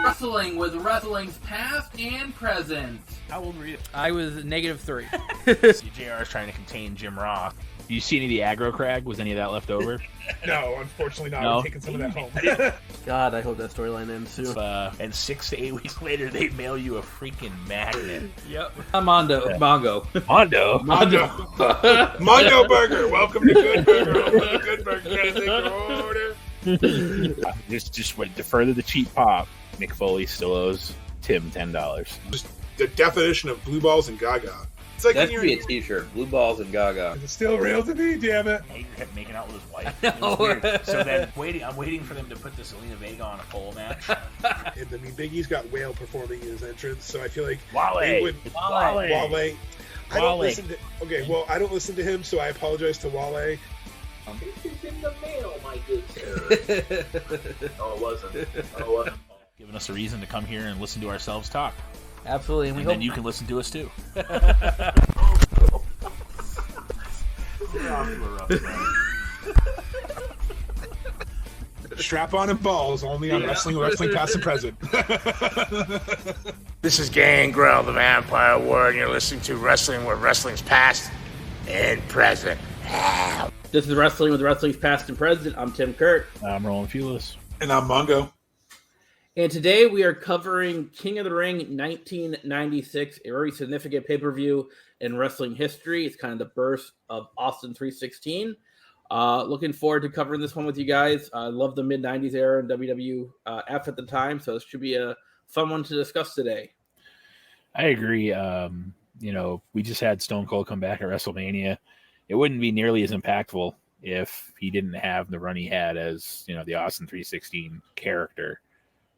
Wrestling with wrestling's past and present. How old were you? I was -3. JR is trying to contain Jim Ross. Do you see any of the aggro crag? Was any of that left over? No, unfortunately not. No? We're taking some of that home. God, I hope that storyline ends soon. And 6 to 8 weeks later, they mail you a freaking magnet. Yep. Mondo. Yeah. Mondo. Mondo. Mondo Burger. Welcome to Good Burger. Welcome to Good Burger. Can I take your order? Just wait, to further the cheap pop, Mick Foley still owes Tim $10. Just the definition of blue balls and gaga. It's like That should be a t-shirt. Blue balls and gaga. It's still real to me, damn it. Hager kept making out with his wife. I It was know. weird. So then I'm waiting for them to put the Selena Vega on a pole match. And I mean, Big E's got Whale performing in his entrance, so I feel like Wale. they would. Wale. Wale. I don't Wale. listen to. Okay, well, I don't listen to him, so I apologize to Wale. This is in the mail, my good sir. No, it wasn't. Giving us a reason to come here and listen to ourselves talk. Absolutely. And we And hope then you can listen to us too. Strap on and balls, only on Wrestling Past and Present. This is Gangrel, the Vampire Warrior, and you're listening to Wrestling with Wrestling's Past and Present. This is Wrestling with Wrestling's Past and Present. I'm Tim Kurt. I'm Rolling Fearless. And I'm Mongo. And today we are covering King of the Ring 1996, a very significant pay-per-view in wrestling history. It's kind of the birth of Austin 316. Looking forward to covering this one with you guys. I love the mid-90s era in WWF at the time, so this should be a fun one to discuss today. I agree. We just had Stone Cold come back at WrestleMania. It wouldn't be nearly as impactful if he didn't have the run he had as, the Austin 316 character.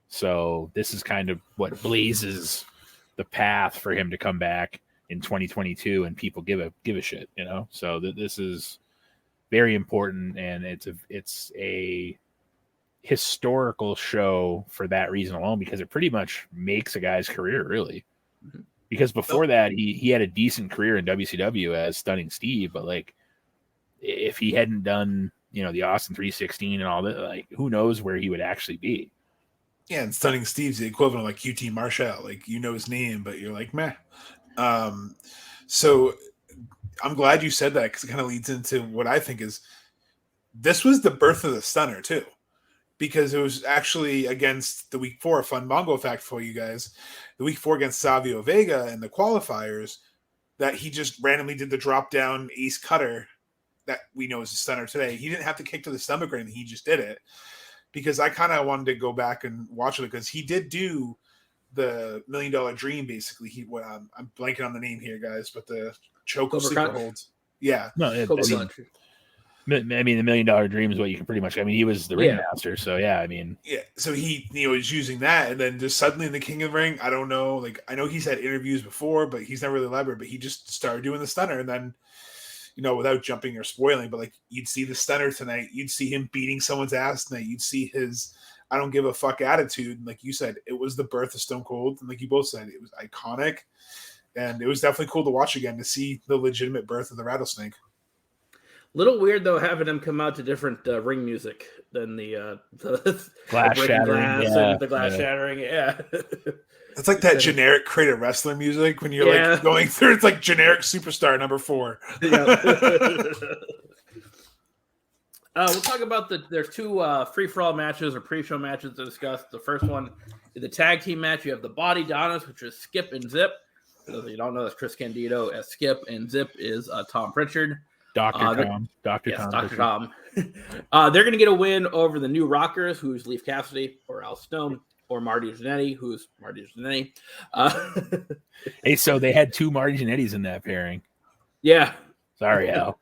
So this is kind of what blazes the path for him to come back in 2022 and people give a shit, So this is very important, and it's a historical show for that reason alone, because it pretty much makes a guy's career, really. Mm-hmm. Because before that, he had a decent career in WCW as Stunning Steve, but like if he hadn't done, the Austin 316 and all that, who knows where he would actually be. Yeah, and Stunning Steve's the equivalent of QT Marshall. His name, but you're like, meh. So I'm glad you said that, because it kind of leads into what I think is this was the birth of the Stunner too, because it was actually against the week 4, fun Mongo fact for you guys, the week 4 against Savio Vega in the qualifiers, that he just randomly did the drop down ace cutter that we know is a Stunner today. He didn't have to kick to the stomach or anything. He just did it, because I kind of wanted to go back and watch it, because he did do the $1 Million Dream, basically. I'm blanking on the name here, guys, but the choke sleeper holds. Yeah. No, the $1 Million Dream is what you can pretty much. He was the ringmaster, so yeah. Yeah. So he, was using that, and then just suddenly in the King of the Ring, I don't know. I know he's had interviews before, but he's never really elaborated. But he just started doing the Stunner, and then, without jumping or spoiling, but you'd see the Stunner tonight, you'd see him beating someone's ass tonight, you'd see his I don't give a fuck attitude. And like you said, it was the birth of Stone Cold, and like you both said, it was iconic. And it was definitely cool to watch again, to see the legitimate birth of the Rattlesnake. Little weird though, having them come out to different ring music than the glass shattering, and the glass shattering. Yeah, it's like that generic creative wrestler music when you're like going through. It's like generic superstar number 4. Yeah. We'll talk about there's 2 free-for-all matches or pre-show matches to discuss. The first one is the tag team match. You have the Body Donnas, which is Skip and Zip. For those of you who don't know, that's Chris Candido as Skip, and Zip is Tom Pritchard. Dr. Tom. They're going to get a win over the New Rockers, who's Leif Cassidy or Al Snow, or Marty Jannetty, who's Marty Jannetty. Hey, so they had 2 Marty Jannettis in that pairing. Yeah. Sorry, Al.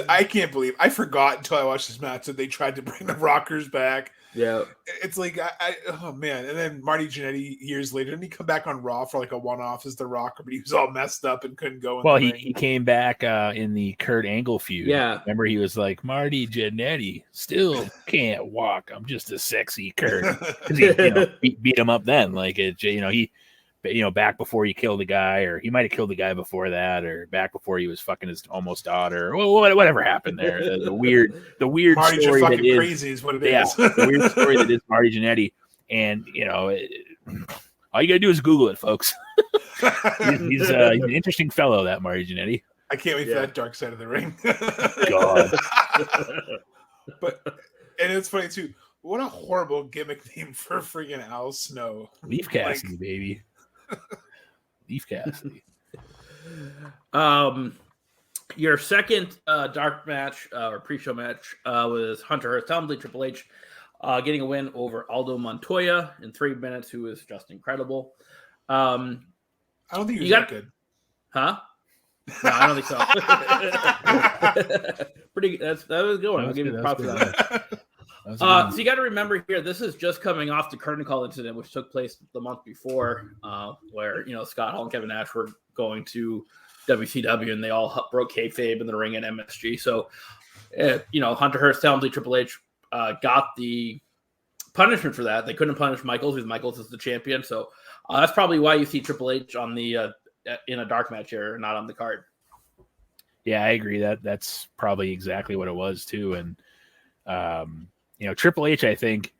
I can't believe I forgot until I watched this match that they tried to bring the Rockers back. Yeah, it's like oh man. And then Marty Jannetty years later, didn't he come back on Raw for like a one-off as the Rocker, but he was all messed up and couldn't go. Well, he came back in the Kurt Angle feud. Yeah, remember he was like, Marty Jannetty still can't walk. I'm just a sexy Kurt, because he beat him up then. Like he. Back before he killed the guy, or he might have killed the guy before that, or back before he was fucking his almost daughter, or whatever happened there. The weird Marty story fucking that is crazy is what it is. Yeah, the weird story that is Marty Jannetty And all you gotta do is Google it, folks. he's an interesting fellow, that Mario Jannetty. I can't wait for that dark side of the ring. God. And it's funny too. What a horrible gimmick name for freaking Al Snow. Leaf Cassidy, baby. Leaf Cassidy. Your second dark match or pre-show match was Hunter Hearst Helmsley, Triple H, getting a win over Aldo Montoya in 3 minutes, who is just incredible. I don't think he was that good. Huh? No, I don't think so. That was a good one. I'll give you props for that. So you got to remember here, this is just coming off the curtain call incident, which took place the month before, where Scott Hall and Kevin Nash were going to WCW, and they all broke kayfabe in the ring at MSG. So, Hunter Hearst Helmsley, Triple H got the punishment for that. They couldn't punish Michaels because Michaels is the champion. So that's probably why you see Triple H on the in a dark match here, not on the card. Yeah, I agree. That's probably exactly what it was too. And Triple H, I think,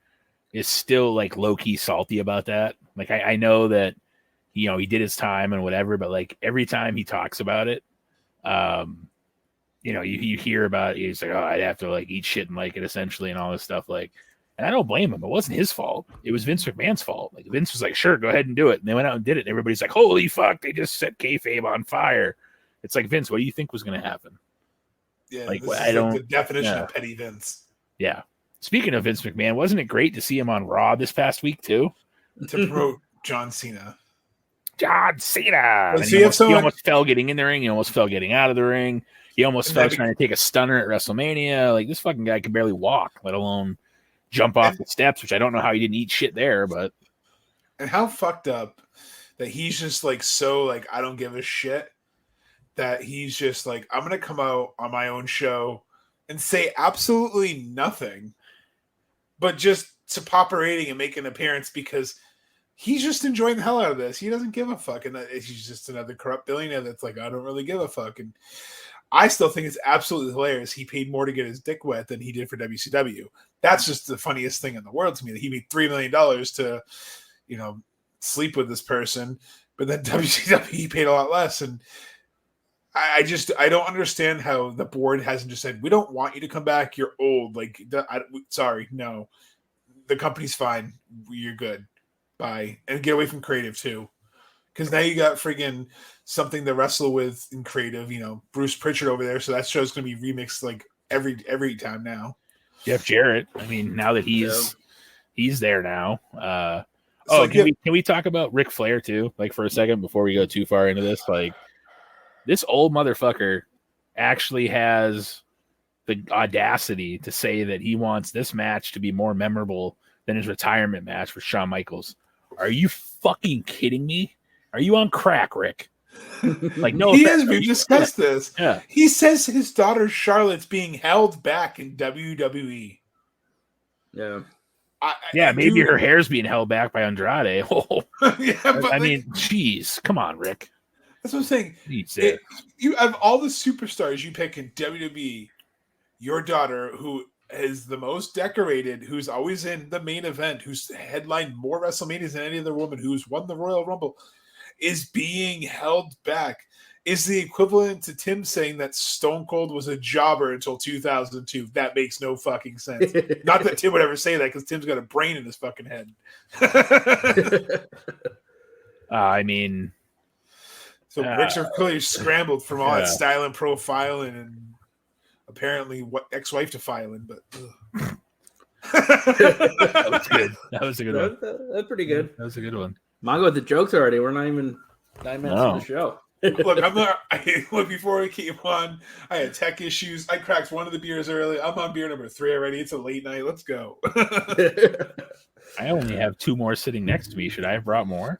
is still like low key salty about that. Like I know that he did his time and whatever, but like every time he talks about it, you hear about it, he's like, oh, I'd have to like eat shit and like it essentially and all this stuff. Like, and I don't blame him. It wasn't his fault. It was Vince McMahon's fault. Like Vince was like, sure, go ahead and do it. And they went out and did it. And everybody's like, holy fuck, they just set kayfabe on fire. It's like, Vince, what do you think was going to happen? Yeah, like the definition of petty Vince. Yeah. Speaking of Vince McMahon, wasn't it great to see him on Raw this past week too? To promote John Cena. And he almost fell getting in the ring. He almost fell getting out of the ring. He almost fell trying to take a stunner at WrestleMania. Like, this fucking guy can barely walk, let alone jump off the steps, which I don't know how he didn't eat shit there. But and how fucked up that he's just like so like I don't give a shit that he's just like I'm gonna come out on my own show and say absolutely nothing, but just to pop a rating and make an appearance because he's just enjoying the hell out of this. He doesn't give a fuck. And he's just another corrupt billionaire that's like, I don't really give a fuck. And I still think it's absolutely hilarious. He paid more to get his dick wet than he did for WCW. That's just the funniest thing in the world to me, that he made $3 million to, sleep with this person. But then WCW, he paid a lot less. And I don't understand how the board hasn't just said, we don't want you to come back. You're old. Like, sorry, no. The company's fine. You're good. Bye. And get away from creative too, because now you got friggin' something to wrestle with in creative. Bruce Pritchard over there, so that show's gonna be remixed like every time now. Jeff Jarrett. I mean, now that he's there now. Can we talk about Ric Flair too, like for a second before we go too far into this? Like, this old motherfucker actually has the audacity to say that he wants this match to be more memorable than his retirement match with Shawn Michaels. Are you fucking kidding me? Are you on crack, Rick? Like, no, he is. We've discussed this. Yeah. He says his daughter Charlotte's being held back in WWE. Yeah. Maybe her hair's being held back by Andrade. Oh. Yeah, but I mean, jeez, come on, Rick. That's what I'm saying. You have all the superstars you pick in WWE. Your daughter, who is the most decorated, who's always in the main event, who's headlined more WrestleManias than any other woman, who's won the Royal Rumble, is being held back. Is the equivalent to Tim saying that Stone Cold was a jobber until 2002. That makes no fucking sense. Not that Tim would ever say that, because Tim's got a brain in his fucking head. I mean, so Rick's are clearly scrambled from all that style and profiling and apparently what ex-wife defiling, but that was good. That was a good one. That's pretty good. That was a good one. Mongo with the jokes already. We're not even 9 minutes into the show. Look, before we came on, I had tech issues. I cracked one of the beers early. I'm on beer number 3 already. It's a late night. Let's go. I only have 2 more sitting next to me. Should I have brought more?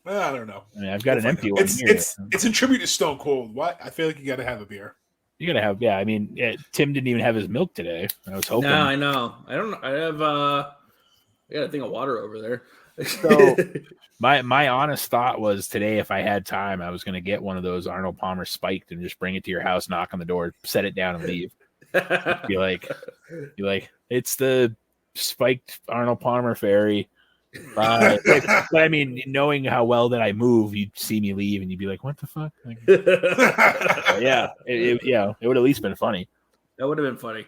Well, I don't know. I mean, I've got an empty one here. It's in tribute to Stone Cold. What? I feel like you got to have a beer. You gotta have, I mean, Tim didn't even have his milk today. I was hoping. No, I know. I don't know. I got a thing of water over there. So my honest thought was today, if I had time, I was gonna get one of those Arnold Palmer spiked and just bring it to your house, knock on the door, set it down, and leave. Be like, it's the spiked Arnold Palmer fairy. But I mean, knowing how well that I move, you'd see me leave and you'd be like, "What the fuck?" Like, yeah, it would at least been funny. That would have been funny.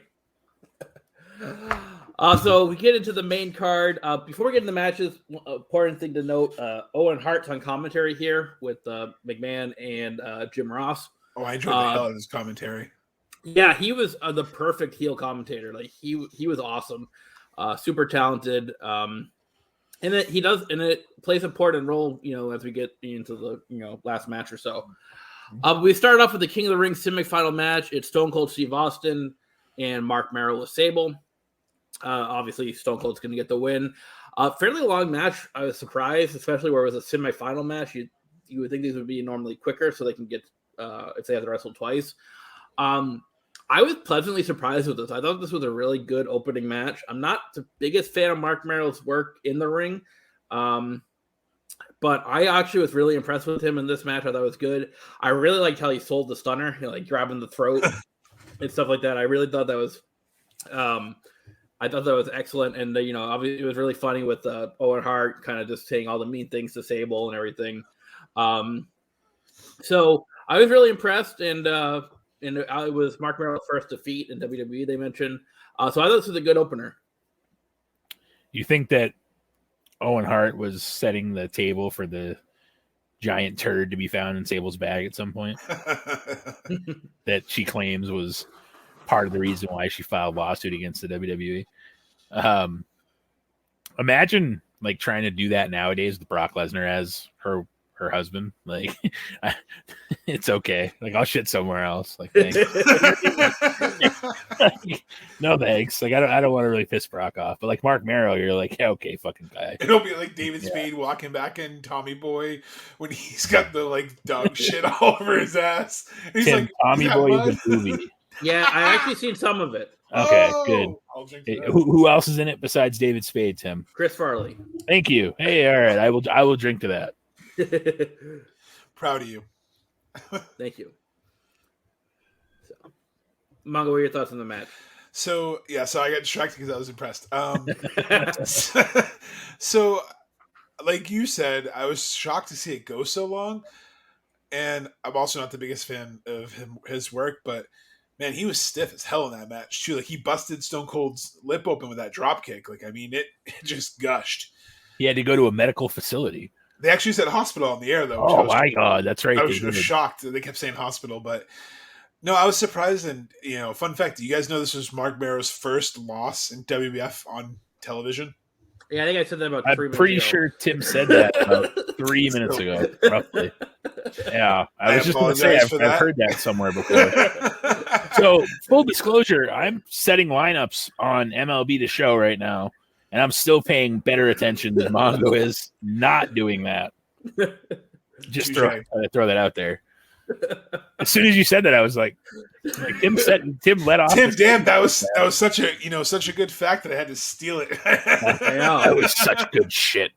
So we get into the main card. Before we get into the matches, important thing to note: Owen Hart's on commentary here with McMahon and Jim Ross. Oh, I enjoyed the hell out of his commentary. Yeah, he was the perfect heel commentator. Like he was awesome, super talented. And it plays an important role, as we get into the last match or so. We started off with the King of the Ring semifinal match. It's Stone Cold Steve Austin and Mark Merrill with Sable. Obviously, Stone Cold's going to get the win. Fairly long match. I was surprised, especially where it was a semifinal match. You would think these would be normally quicker, so they can get if they have to wrestle twice. I was pleasantly surprised with this. I thought this was a really good opening match. I'm not the biggest fan of Mark Merrill's work in the ring, but I actually was really impressed with him in this match. I thought it was good. I really liked how he sold the stunner, like grabbing the throat and stuff like that. I really thought that was, excellent. And obviously it was really funny with Owen Hart kind of just saying all the mean things to Sable and everything. So I was really impressed, and it was Mark Merrill's first defeat in WWE, they mentioned. So I thought this was a good opener. You think that Owen Hart was setting the table for the giant turd to be found in Sable's bag at some point? That she claims was part of the reason why she filed lawsuit against the WWE. Imagine like trying to do that nowadays with Brock Lesnar as her husband. Like, it's okay. Like, I'll shit somewhere else. Like, thanks. No thanks. Like, I don't want to really piss Brock off. But like Mark Merrill, you're like, yeah, okay, fucking guy. It'll be like David Spade walking back in Tommy Boy when he's got the like dog shit all over his ass. And he's Tim, like, Tommy Boy is a movie. Yeah, I actually seen some of it. Okay, good. I'll drink Hey, that. who else is in it besides David Spade, Tim? Chris Farley. Thank you. Hey, all right, I will drink to that. Proud of you. Thank you. So, Mongo, what are your thoughts on the match? So I got distracted because I was impressed. So, like you said, I was shocked to see it go so long, and I'm also not the biggest fan of his work, but man, he was stiff as hell in that match too. Like, he busted Stone Cold's lip open with that drop kick. Like, I mean, it just gushed. He had to go to a medical facility. They actually said hospital on the air, though. Oh my god, that's right. I was shocked that they kept saying hospital, but no, I was surprised. And fun fact: do you guys know this was Mark Merrill's first loss in WWF on television? Yeah, I think I said that about 3 I'm minutes pretty ago. sure Tim said that about 3 minutes ago, roughly. Yeah, I was just going to say I've heard that somewhere before. So, full disclosure, I'm setting lineups on MLB The Show right now, and I'm still paying better attention than Mongo is not doing that. Just throw that out there. As soon as you said that, I was like Tim let off. Tim, damn, that was such a good fact that I had to steal it. That was such good shit.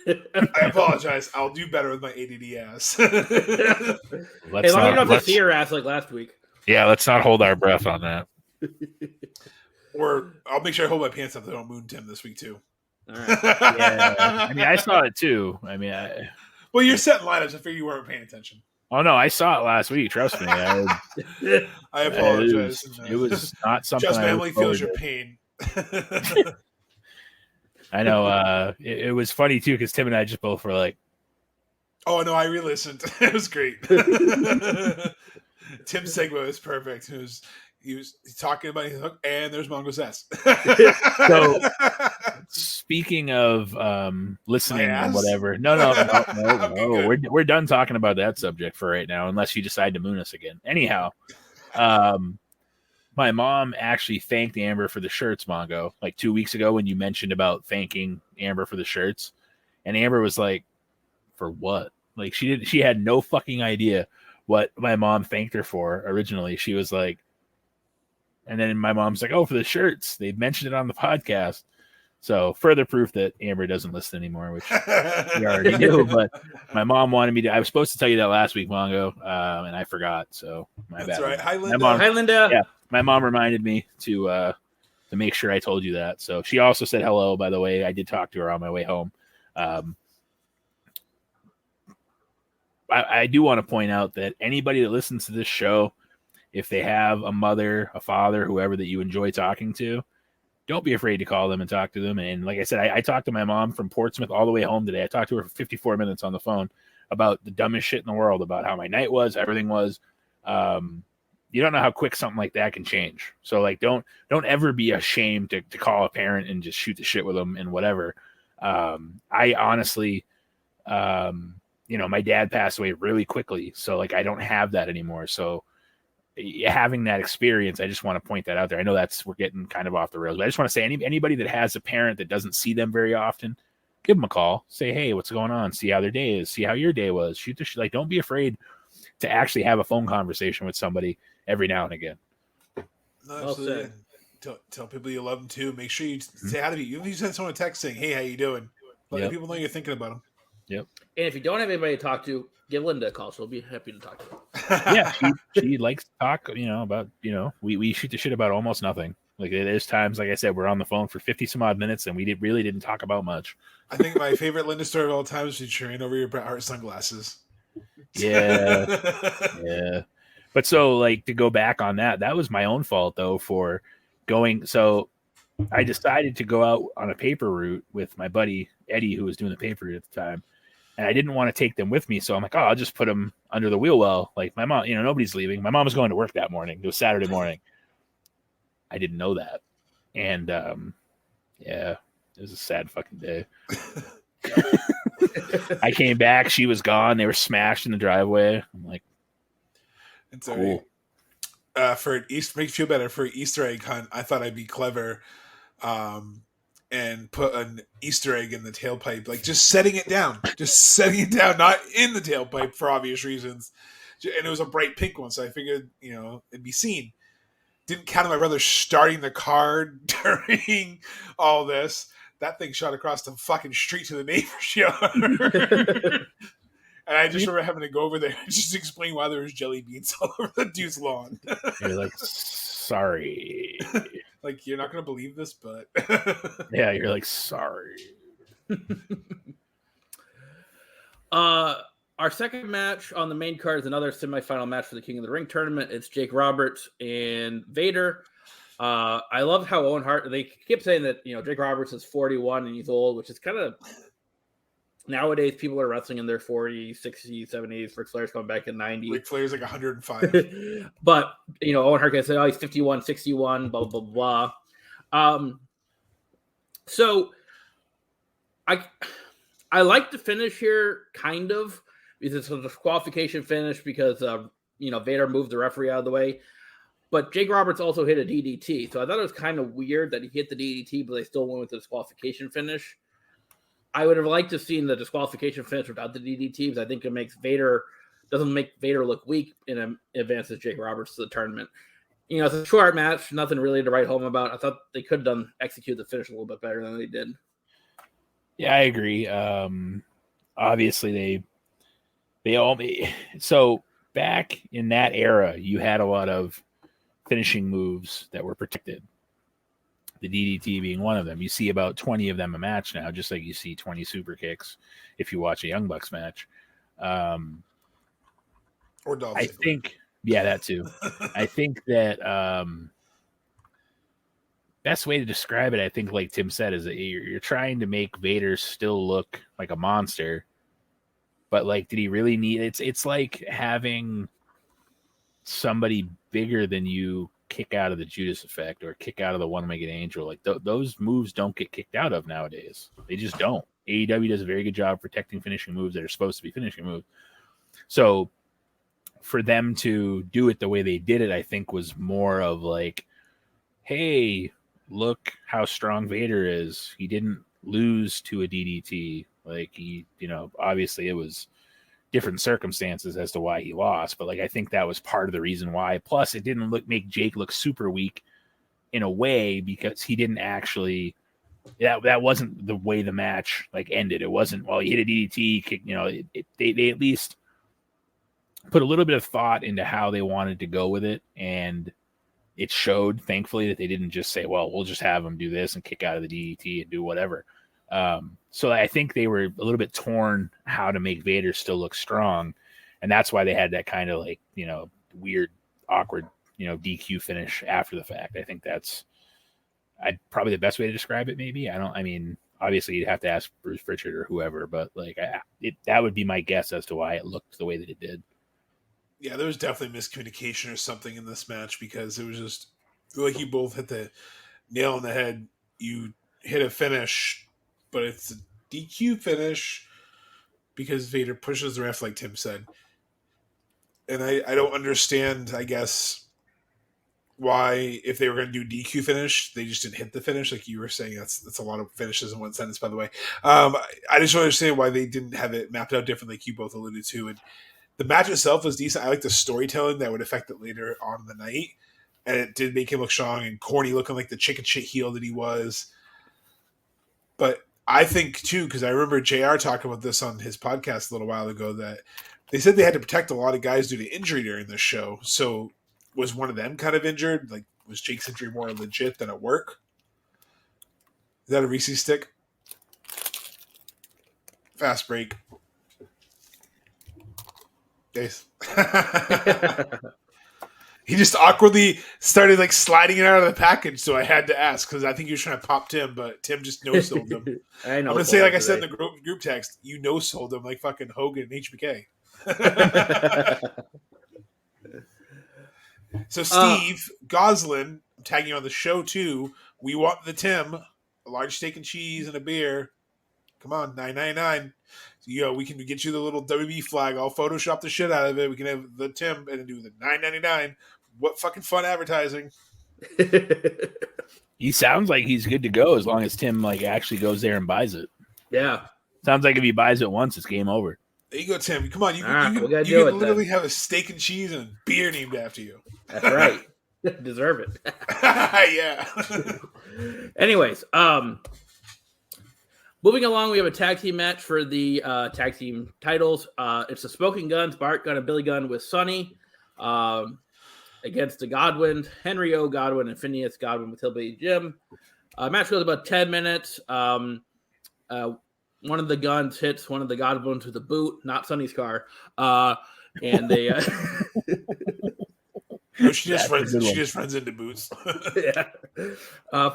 I apologize. I'll do better with my ADD ass. Hey, long enough to see your ass like last week. Yeah, let's not hold our breath on that. Or I'll make sure I hold my pants up. That I don't moon Tim this week too. All right. Yeah, I mean, I saw it too. I mean, well, you're setting lineups. I figured you weren't paying attention. Oh no, I saw it last week. Trust me. I apologize. It was not something. Just Emily feels your pain. I know. It was funny too because Tim and I just both were like, "Oh no, I re-listened. It was great." Tim's segue was perfect. He was talking about it, and there's Mongo's ass. So, speaking of listening and whatever, no. We're done talking about that subject for right now, unless you decide to moon us again. Anyhow, my mom actually thanked Amber for the shirts, Mongo, like 2 weeks ago when you mentioned about thanking Amber for the shirts, and Amber was like, "For what?" Like she had no fucking idea what my mom thanked her for originally. She was like. And then my mom's like, "Oh, for the shirts. They mentioned it on the podcast." So further proof that Amber doesn't listen anymore, which we already knew. But my mom wanted me to. I was supposed to tell you that last week, Mongo, and I forgot. So my bad. That's right. Hi, Linda. Hi, Linda. Yeah, my mom reminded me to to make sure I told you that. So she also said hello, by the way. I did talk to her on my way home. I do want to point out that anybody that listens to this show, if they have a mother, a father, whoever that you enjoy talking to, don't be afraid to call them and talk to them. And like I said, I talked to my mom from Portsmouth all the way home today. I talked to her for 54 minutes on the phone about the dumbest shit in the world, about how my night was, everything was. You don't know how quick something like that can change. So like, don't ever be ashamed to call a parent and just shoot the shit with them and whatever. I honestly, my dad passed away really quickly. So like, I don't have that anymore. So having that experience, I just want to point that out there. I know we're getting kind of off the rails, but I just want to say anybody that has a parent that doesn't see them very often, give them a call, say, hey, what's going on? See how their day is, see how your day was, shoot the shit. Like, don't be afraid to actually have a phone conversation with somebody every now and again. No, absolutely. Tell people you love them too. Make sure you say hi to you. You send someone a text saying, hey, how you doing? Let people know you're thinking about them. Yep. And if you don't have anybody to talk to, give Linda a call. She'll be happy to talk to her. Yeah, she likes to talk, about, we shoot the shit about almost nothing. Like, there's times, like I said, we're on the phone for 50 some odd minutes and we really didn't talk about much. I think my favorite Linda story of all time is she ran over your Bret Hart sunglasses. Yeah. Yeah. But so, like, to go back on that was my own fault, though, for going. So I decided to go out on a paper route with my buddy, Eddie, who was doing the paper route at the time. And I didn't want to take them with me. So I'm like, I'll just put them under the wheel well. Like, my mom, nobody's leaving. My mom was going to work that morning. It was Saturday morning. I didn't know that. And, it was a sad fucking day. I came back. She was gone. They were smashed in the driveway. I'm like, it's cool. For an Easter, make you feel better. For an Easter egg hunt, I thought I'd be clever and put an Easter egg in the tailpipe, like just setting it down, not in the tailpipe for obvious reasons. And it was a bright pink one, so I figured, it'd be seen. Didn't count on my brother starting the car during all this. That thing shot across the fucking street to the neighbor's yard. And I just remember having to go over there and just explain why there was jelly beans all over the dude's lawn. You're like, sorry. Like, you're not going to believe this, but... Yeah, you're like, sorry. Our second match on the main card is another semifinal match for the King of the Ring tournament. It's Jake Roberts and Vader. I love how Owen Hart, they keep saying that, Jake Roberts is 41 and he's old, which is kind of... Nowadays, people are wrestling in their 40s, 60s, 70s. Ric Flair's coming back in 90. Ric Flair's like 105. But, Owen Hart can say, he's 51, 61, blah, blah, blah. So, I like the finish here, kind of. It's a disqualification finish because, Vader moved the referee out of the way. But Jake Roberts also hit a DDT. So I thought it was kind of weird that he hit the DDT, but they still went with the disqualification finish. I would have liked to have seen the disqualification finish without the DDT because I think it doesn't make Vader look weak and advances Jake Roberts to the tournament. It's a short match, nothing really to write home about. I thought they could have executed the finish a little bit better than they did. Yeah, I agree. Obviously so back in that era, you had a lot of finishing moves that were protected. The DDT being one of them. You see about 20 of them a match now, just like you see 20 super kicks if you watch a Young Bucks match. Or Dolph I Ziggler. think, yeah, that too. I think that best way to describe it, I think, like Tim said, is that you're trying to make Vader still look like a monster, but like, did he really need it? It's like having somebody bigger than you kick out of the Judas effect or kick out of the one-legged angel. Like those moves don't get kicked out of nowadays. They just don't. AEW does a very good job protecting finishing moves that are supposed to be finishing moves. So for them to do it the way they did it, I think was more of like, hey, look how strong Vader is. He didn't lose to a DDT. Like he, obviously it was different circumstances as to why he lost, but like I think that was part of the reason why. Plus, it didn't make Jake look super weak in a way because he didn't actually. That wasn't the way the match like ended. It wasn't he hit a DDT kick. They at least put a little bit of thought into how they wanted to go with it, and it showed, thankfully, that they didn't just say, well, we'll just have them do this and kick out of the DDT and do whatever. So I think they were a little bit torn how to make Vader still look strong. And that's why they had that kind of like, weird, awkward, DQ finish after the fact. I think that's probably the best way to describe it. Maybe. Obviously you'd have to ask Bruce Pritchard or whoever, but like that would be my guess as to why it looked the way that it did. Yeah, there was definitely miscommunication or something in this match, because it was just like you both hit the nail on the head. You hit a finish, but it's a DQ finish because Vader pushes the ref, like Tim said. And I don't understand, I guess, why, if they were going to do DQ finish, they just didn't hit the finish. Like you were saying, that's a lot of finishes in one sentence, by the way. I just don't understand why they didn't have it mapped out differently, like you both alluded to. And the match itself was decent. I like the storytelling that would affect it later on in the night. And it did make him look strong and corny, looking like the chicken shit heel that he was. But I think, too, because I remember JR talking about this on his podcast a little while ago, that they said they had to protect a lot of guys due to injury during this show. So was one of them kind of injured? Like, was Jake's injury more legit than at work? Is that a Reese's stick? Fast break. Yes. He just awkwardly started like sliding it out of the package, so I had to ask because I think he was trying to pop Tim, but Tim just no-sold him. I'm gonna say, like I said in the group text, you no-sold him like fucking Hogan and HBK. So Steve Goslin, I'm tagging you on the show too. We want the Tim, a large steak and cheese and a beer. Come on, $9.99. We can get you the little WB flag. I'll Photoshop the shit out of it. We can have the Tim and do the $9.99. What fucking fun advertising! He sounds like he's good to go as long as Tim like actually goes there and buys it. Yeah, sounds like if he buys it once, it's game over. There you go, Tim. Come on, you can literally have a steak and cheese and a beer named after you. That's right. Deserve it. Yeah. Anyways, moving along, we have a tag team match for the tag team titles. It's the Smoking Guns, Bart Gunn and Billy Gunn with Sonny against the Godwins, Henry O. Godwin and Phineas Godwin with Hillbilly Jim. Match goes about 10 minutes. One of the Guns hits one of the Godwins with a boot, not Sonny's car, and they. No, she just runs into boots. Yeah,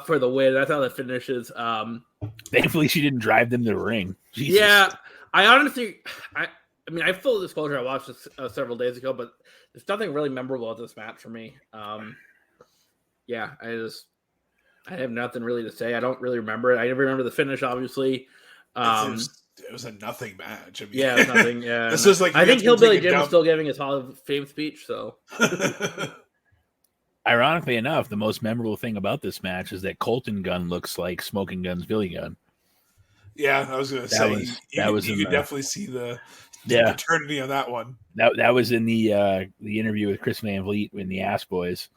for the win. That's how that finishes. Thankfully, she didn't drive them to the ring. Jesus. Yeah, I honestly, I mean, I full disclosure, I watched this several days ago, but there's nothing really memorable at this match for me. Yeah, I have nothing really to say. I don't really remember it. I never remember the finish, obviously. It was a nothing match. I mean, yeah, it was nothing. Yeah, this is like I think Hillbilly Jim is still giving his Hall of Fame speech. So, ironically enough, the most memorable thing about this match is that Colton Gunn looks like Smoking Guns Billy Gunn. Yeah, I was going to say you could definitely see the paternity on that one. That was in the interview with Chris Van Vliet in the Ass Boys.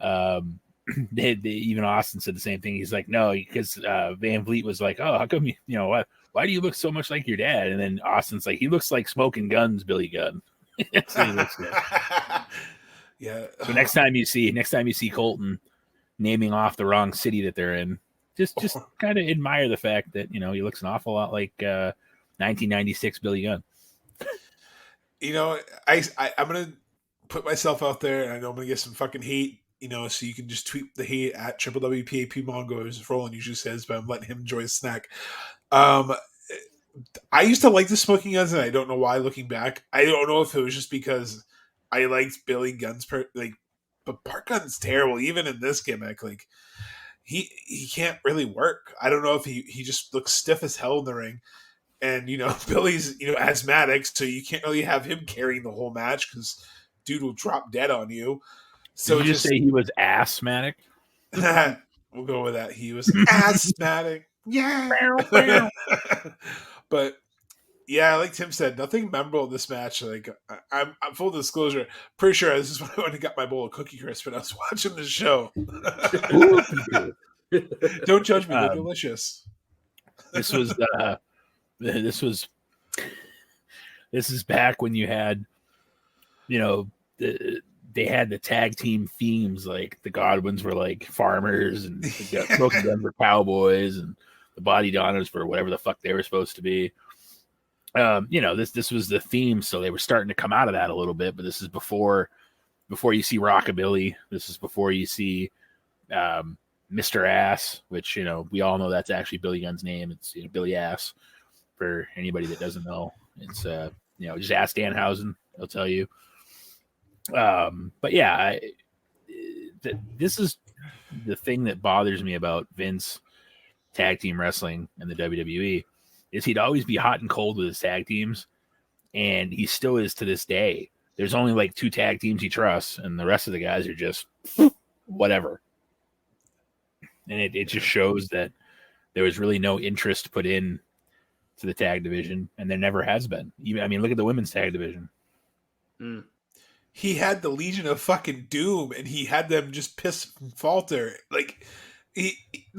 Even Austin said the same thing. He's like, no, because Van Vliet was like, oh, how come why do you look so much like your dad? And then Austin's like, he looks like Smoking Guns Billy Gunn. So he looks good. Yeah. So next time you see Colton naming off the wrong city that they're in, just kind of admire the fact that he looks an awful lot like 1996 Billy Gunn. I'm gonna put myself out there, and I know I'm gonna get some fucking hate. So you can just tweet the hate at WWPAP Mongo, as Roland usually says, but I'm letting him enjoy his snack. I used to like the Smoking Guns, and I don't know why. Looking back, I don't know if it was just because I liked Billy Gunn's but Bart Gunn's terrible, even in this gimmick. Like he can't really work. I don't know if he just looks stiff as hell in the ring, and Billy's asthmatic, so you can't really have him carrying the whole match because dude will drop dead on you. So did you just say he was asthmatic? We'll go with that. He was asthmatic. Yeah. But yeah, like Tim said, nothing memorable in this match. Like I'm full disclosure, pretty sure this is when I went and got my bowl of Cookie Crisp when I was watching the show. Don't judge me; they're delicious. This is back when you had, they had the tag team themes, like the Godwins were like farmers, and the Smoking Guns were cowboys, and the Body Donnas were whatever the fuck they were supposed to be. This was the theme, so they were starting to come out of that a little bit. But this is before you see Rockabilly. This is before you see Mr. Ass, which we all know that's actually Billy Gunn's name. It's Billy Ass for anybody that doesn't know. It's just ask Danhausen, he'll tell you. But yeah, this is the thing that bothers me about Vince tag team wrestling and the WWE is he'd always be hot and cold with his tag teams, and he still is to this day. There's only like 2 tag teams he trusts, and the rest of the guys are just whatever. And it just shows that there was really no interest put in to the tag division, and there never has been. Look at the women's tag division. He had the Legion of fucking Doom, and he had them just piss and falter. Like, the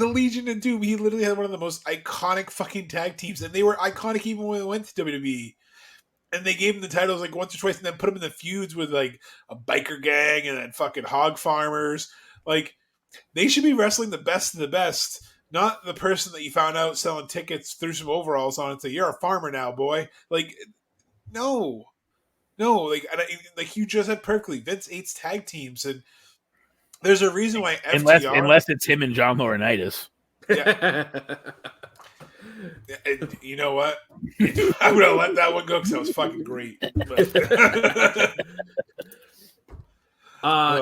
Legion of Doom, he literally had one of the most iconic fucking tag teams, and they were iconic even when they went to WWE. And they gave him the titles like once or twice, and then put him in the feuds with like a biker gang and then fucking hog farmers. Like, they should be wrestling the best of the best, not the person that you found out selling tickets, threw some overalls on and say, "You're a farmer now, boy." Like, no, like you just said perfectly. Vince hates tag teams, and there's a reason why FTR, unless it's him and John Laurinaitis. Yeah. And you know what? I'm gonna let that one go because that was fucking great.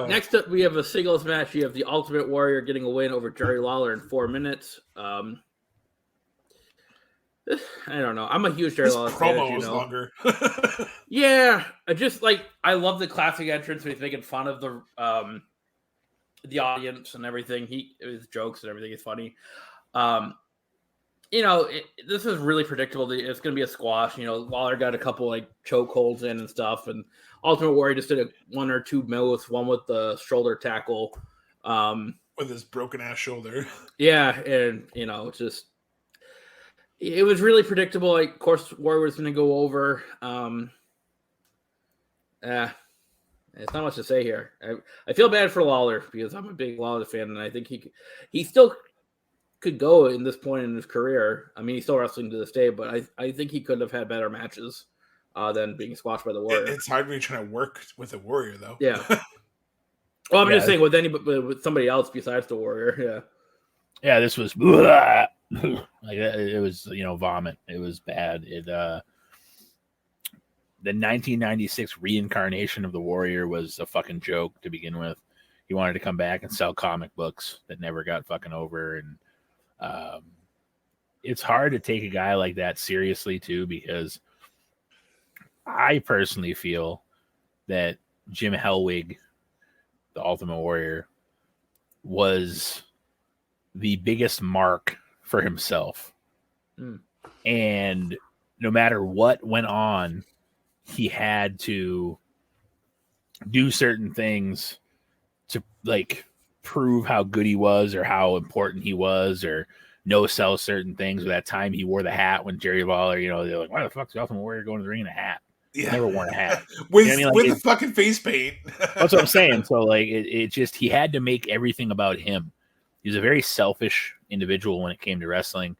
Next up, we have a singles match. You have the Ultimate Warrior getting a win over Jerry Lawler in 4 minutes. I don't know. I'm a huge Jerry Lawler fan. Promo was longer. Yeah, I love the classic entrance when he's making fun of the audience and everything. His jokes and everything is funny. This is really predictable. It's going to be a squash. Lawler got a couple like choke holds in and stuff, and Ultimate Warrior just did 1 or 2 moves, one with the shoulder tackle. With his broken ass shoulder. Yeah, and it was really predictable. Like, of course, Warrior was going to go over. It's not much to say here. I feel bad for Lawler because I'm a big Lawler fan, and I think he still could go in this point in his career. I mean, he's still wrestling to this day, but I think he could have had better matches than being squashed by the Warrior. It's hard when you're trying to work with a Warrior, though. Yeah. Well, I'm just saying with somebody else besides the Warrior. Yeah. Yeah, this was like it was vomit. It was bad. The 1996 reincarnation of the Warrior was a fucking joke to begin with. He wanted to come back and sell comic books that never got fucking over, and it's hard to take a guy like that seriously too, because I personally feel that Jim Hellwig, the Ultimate Warrior, was the biggest mark for himself. And no matter what went on, he had to do certain things to like prove how good he was or how important he was, or no sell certain things. At that time, he wore the hat when Jerry Lawler, they're like, why the fuck's the Ultimate Warrior going to the ring in a hat? Yeah. He never worn a hat. with the fucking face paint. That's what I'm saying. So like it just, he had to make everything about him. He was a very selfish individual when it came to wrestling.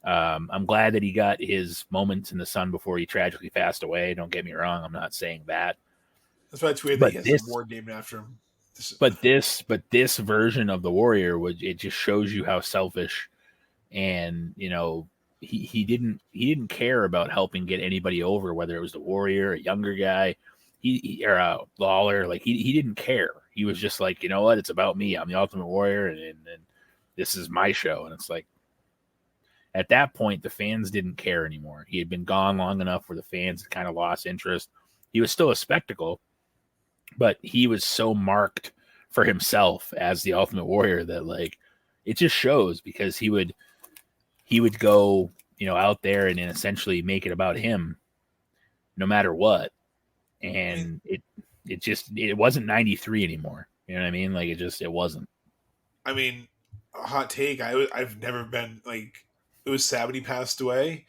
I'm glad that he got his moments in the sun before he tragically passed away. Don't get me wrong. I'm not saying that. That's why it's weird that he has a award named after him. But this version of the Warrior it just shows you how selfish, and he didn't care about helping get anybody over, whether it was the Warrior, a younger guy, or Lawler. Like he didn't care. He was just like, you know what, it's about me. I'm the Ultimate Warrior, and this is my show. And it's like, at that point, the fans didn't care anymore. He had been gone long enough where the fans kind of lost interest. He was still a spectacle, but he was so marked for himself as the Ultimate Warrior that like it just shows, because he would go out there and essentially make it about him no matter what. And it wasn't 93 anymore. You know what I mean? Like it wasn't. I mean, a hot take. I've never been like, it was sad when he passed away.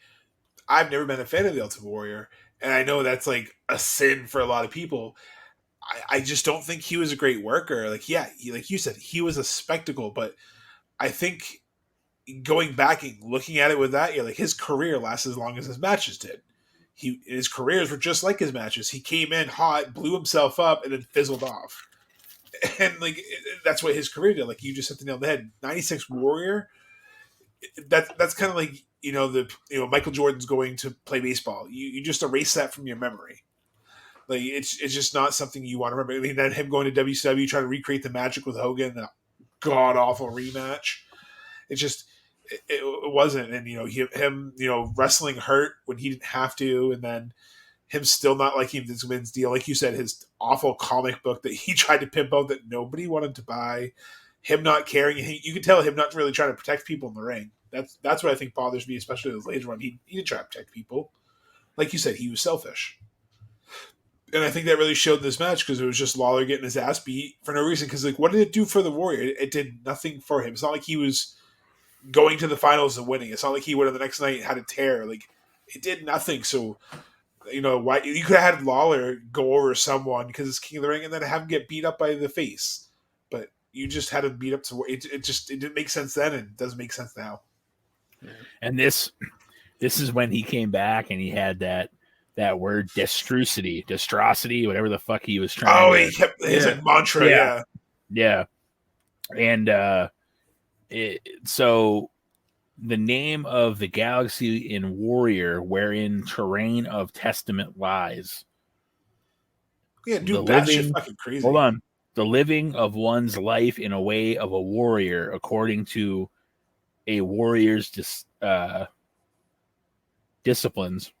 I've never been a fan of the Ultimate Warrior, and I know that's like a sin for a lot of people. I just don't think he was a great worker. Like, yeah, like you said, he was a spectacle, but I think going back and looking at it with that, like his career lasts as long as his matches did. His careers were just like his matches. He came in hot, blew himself up, and then fizzled off. And like that's what his career did. Like you just hit the nail on the head. 96 Warrior. That's kind of like Michael Jordan's going to play baseball. You just erase that from your memory. Like it's just not something you want to remember. I mean, then him going to WCW trying to recreate the magic with Hogan, that god awful rematch. It just it wasn't. And him wrestling hurt when he didn't have to, and then him still not liking this Vince deal. Like you said, his awful comic book that he tried to pimp out that nobody wanted to buy. Him not caring. You can tell him not really trying to protect people in the ring. That's what I think bothers me, especially this later on. He didn't try to protect people. Like you said, he was selfish. And I think that really showed in this match because it was just Lawler getting his ass beat for no reason. Because like, what did it do for the Warrior? It did nothing for him. It's not like he was going to the finals and winning. It's not like he would have the next night had a tear. Like it did nothing. So why you could have had Lawler go over someone because it's King of the Ring and then have him get beat up by the face. But you just had him beat up to it. It didn't make sense then, and it doesn't make sense now. And this is when he came back and he had that word distrosity, whatever the fuck he was trying. Oh, he kept his mantra. Yeah. And so the name of the galaxy in Warrior, wherein terrain of testament lies. Yeah, dude, that shit fucking crazy. Hold on. The living of one's life in a way of a warrior, according to a warrior's disciplines,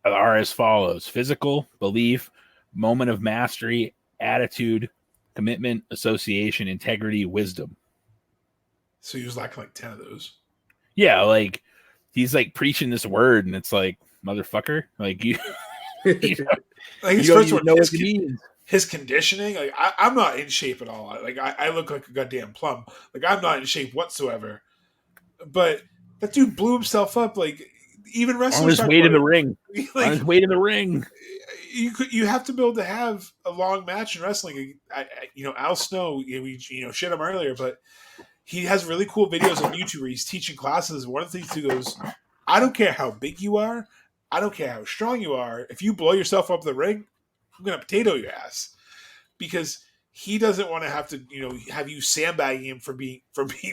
are as follows: physical, belief, moment of mastery, attitude, commitment, association, integrity, wisdom. So he was lacking like 10 of those. Yeah, like he's like preaching this word, and it's like, motherfucker, like you, like his you first don't one, know what it means. His conditioning, like I'm not in shape at all. Like I look like a goddamn plum. Like I'm not in shape whatsoever. But that dude blew himself up. Like even wrestlers on his weight in the ring. Like, on his weight in the ring. You have to be able to have a long match in wrestling. Al Snow, we shit him earlier, but he has really cool videos on YouTube where he's teaching classes. One of the things he goes, I don't care how big you are, I don't care how strong you are. If you blow yourself up the ring, I'm gonna potato your ass, because he doesn't want to have to have you sandbagging him for being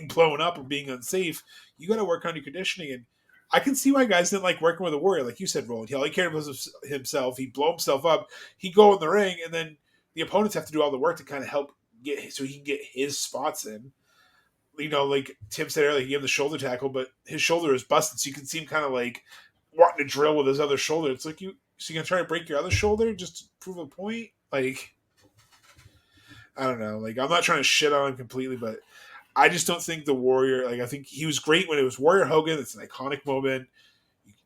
blown up or being unsafe. You got to work on your conditioning, and I can see why guys didn't like working with a Warrior, like you said, Roland. All he cared about was himself. He'd blow himself up. He'd go in the ring, and then the opponents have to do all the work to kind of help so he can get his spots in. Like Tim said earlier, he gave him the shoulder tackle, but his shoulder is busted, so you can see him kind of like wanting to drill with his other shoulder. It's like, so you're going to try to break your other shoulder just to prove a point? Like, I don't know. Like, I'm not trying to shit on him completely, but I just don't think the Warrior, like, I think he was great when it was Warrior Hogan. It's an iconic moment.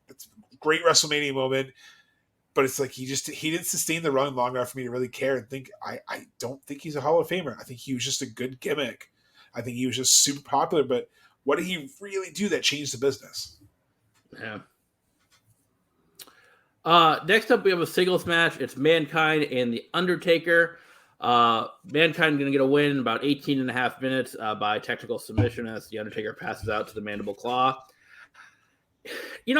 It's a great WrestleMania moment. But it's like he didn't sustain the run long enough for me to really care and think. I don't think he's a Hall of Famer. I think he was just a good gimmick. I think he was just super popular. But what did he really do that changed the business? Yeah. Next up, we have a singles match. It's Mankind and The Undertaker. Mankind going to get a win in about 18 and a half minutes by technical submission as The Undertaker passes out to the mandible claw. It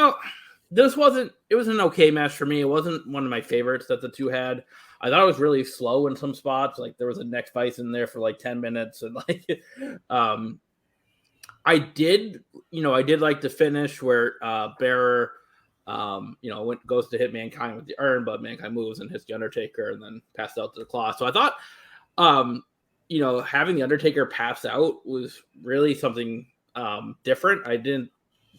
was an okay match for me. It wasn't one of my favorites that the two had. I thought it was really slow in some spots. Like there was a neck fight in there for like 10 minutes. And I did like the finish where Bearer, goes to hit Mankind with the urn, but Mankind moves and hits the Undertaker and then passes out to the claw. So I thought, having the Undertaker pass out was really something different. I didn't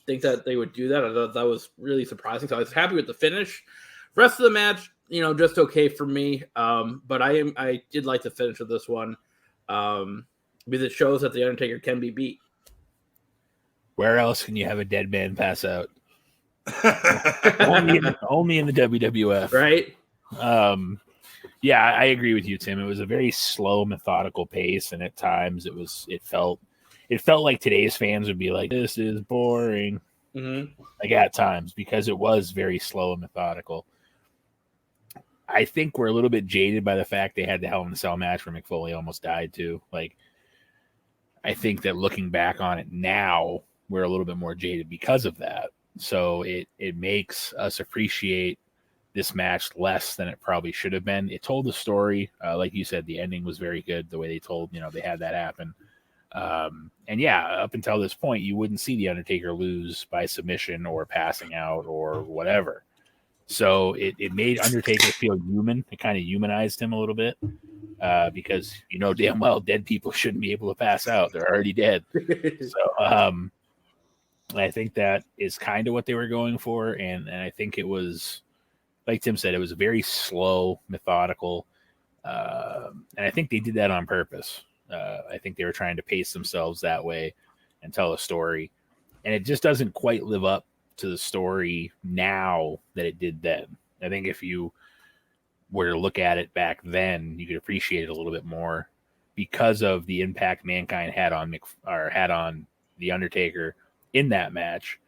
think that they would do that. I thought that was really surprising. So I was happy with the finish. Rest of the match, just okay for me. But I did like the finish of this one because it shows that the Undertaker can be beat. Where else can you have a dead man pass out? only in the WWF, right? Yeah, I agree with you, Tim. It was a very slow, methodical pace, and at times it felt like today's fans would be like, "This is boring." Mm-hmm. Like at times, because it was very slow and methodical. I think we're a little bit jaded by the fact they had the Hell in a Cell match where Mick Foley almost died too. Like, I think that looking back on it now, we're a little bit more jaded because of that. So it makes us appreciate this match less than it probably should have been. It told the story. Like you said, the ending was very good. The way they told, they had that happen. And yeah, up until this point, you wouldn't see the Undertaker lose by submission or passing out or whatever. So it made Undertaker feel human. It kind of humanized him a little bit because damn well dead people shouldn't be able to pass out. They're already dead. So I think that is kind of what they were going for. And I think it was, like Tim said, it was very slow, methodical. And I think they did that on purpose. I think they were trying to pace themselves that way and tell a story. And it just doesn't quite live up to the story now that it did then. I think if you were to look at it back then, you could appreciate it a little bit more because of the impact Mankind had on the Undertaker in that match.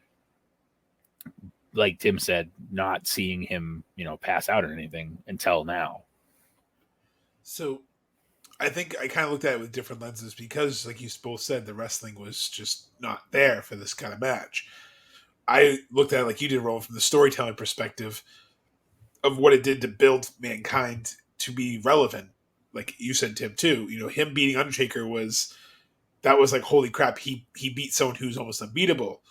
Like Tim said, not seeing him, pass out or anything until now. So I think I kind of looked at it with different lenses because, like you both said, the wrestling was just not there for this kind of match. I looked at it like you did, Roland, from the storytelling perspective of what it did to build Mankind to be relevant. Like you said, Tim, too. Him beating Undertaker was like, holy crap, he beat someone who's almost unbeatable.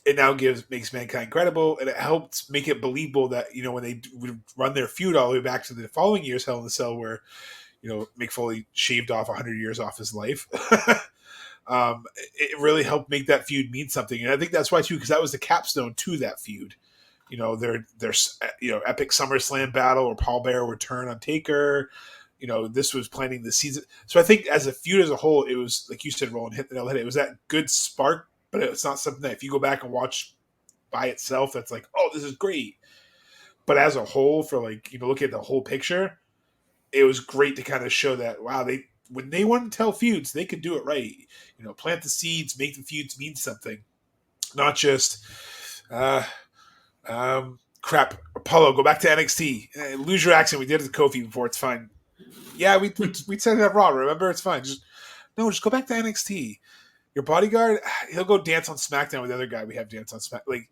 It now makes Mankind credible, and it helped make it believable that, when they would run their feud all the way back to the following year's Hell in a Cell where, Mick Foley shaved off 100 years off his life. It really helped make that feud mean something. And I think that's why too, because that was the capstone to that feud. Their epic SummerSlam battle where Paul Bearer would turn on Taker. This was planning the season. So I think as a feud as a whole, it was, like you said, Roland, hit the nail on the head. It was that good spark, but it's not something that if you go back and watch by itself, that's like, oh, this is great. But as a whole, for look at the whole picture, it was great to kind of show that, wow, when they want to tell feuds, they could do it right. Plant the seeds, make the feuds mean something. Not just, crap, Apollo, go back to NXT. Lose your accent. We did it to Kofi before. It's fine. Yeah, we said it at Raw. Remember? It's fine. Just go back to NXT. Your bodyguard, he'll go dance on SmackDown with the other guy we have dance on SmackDown. Like,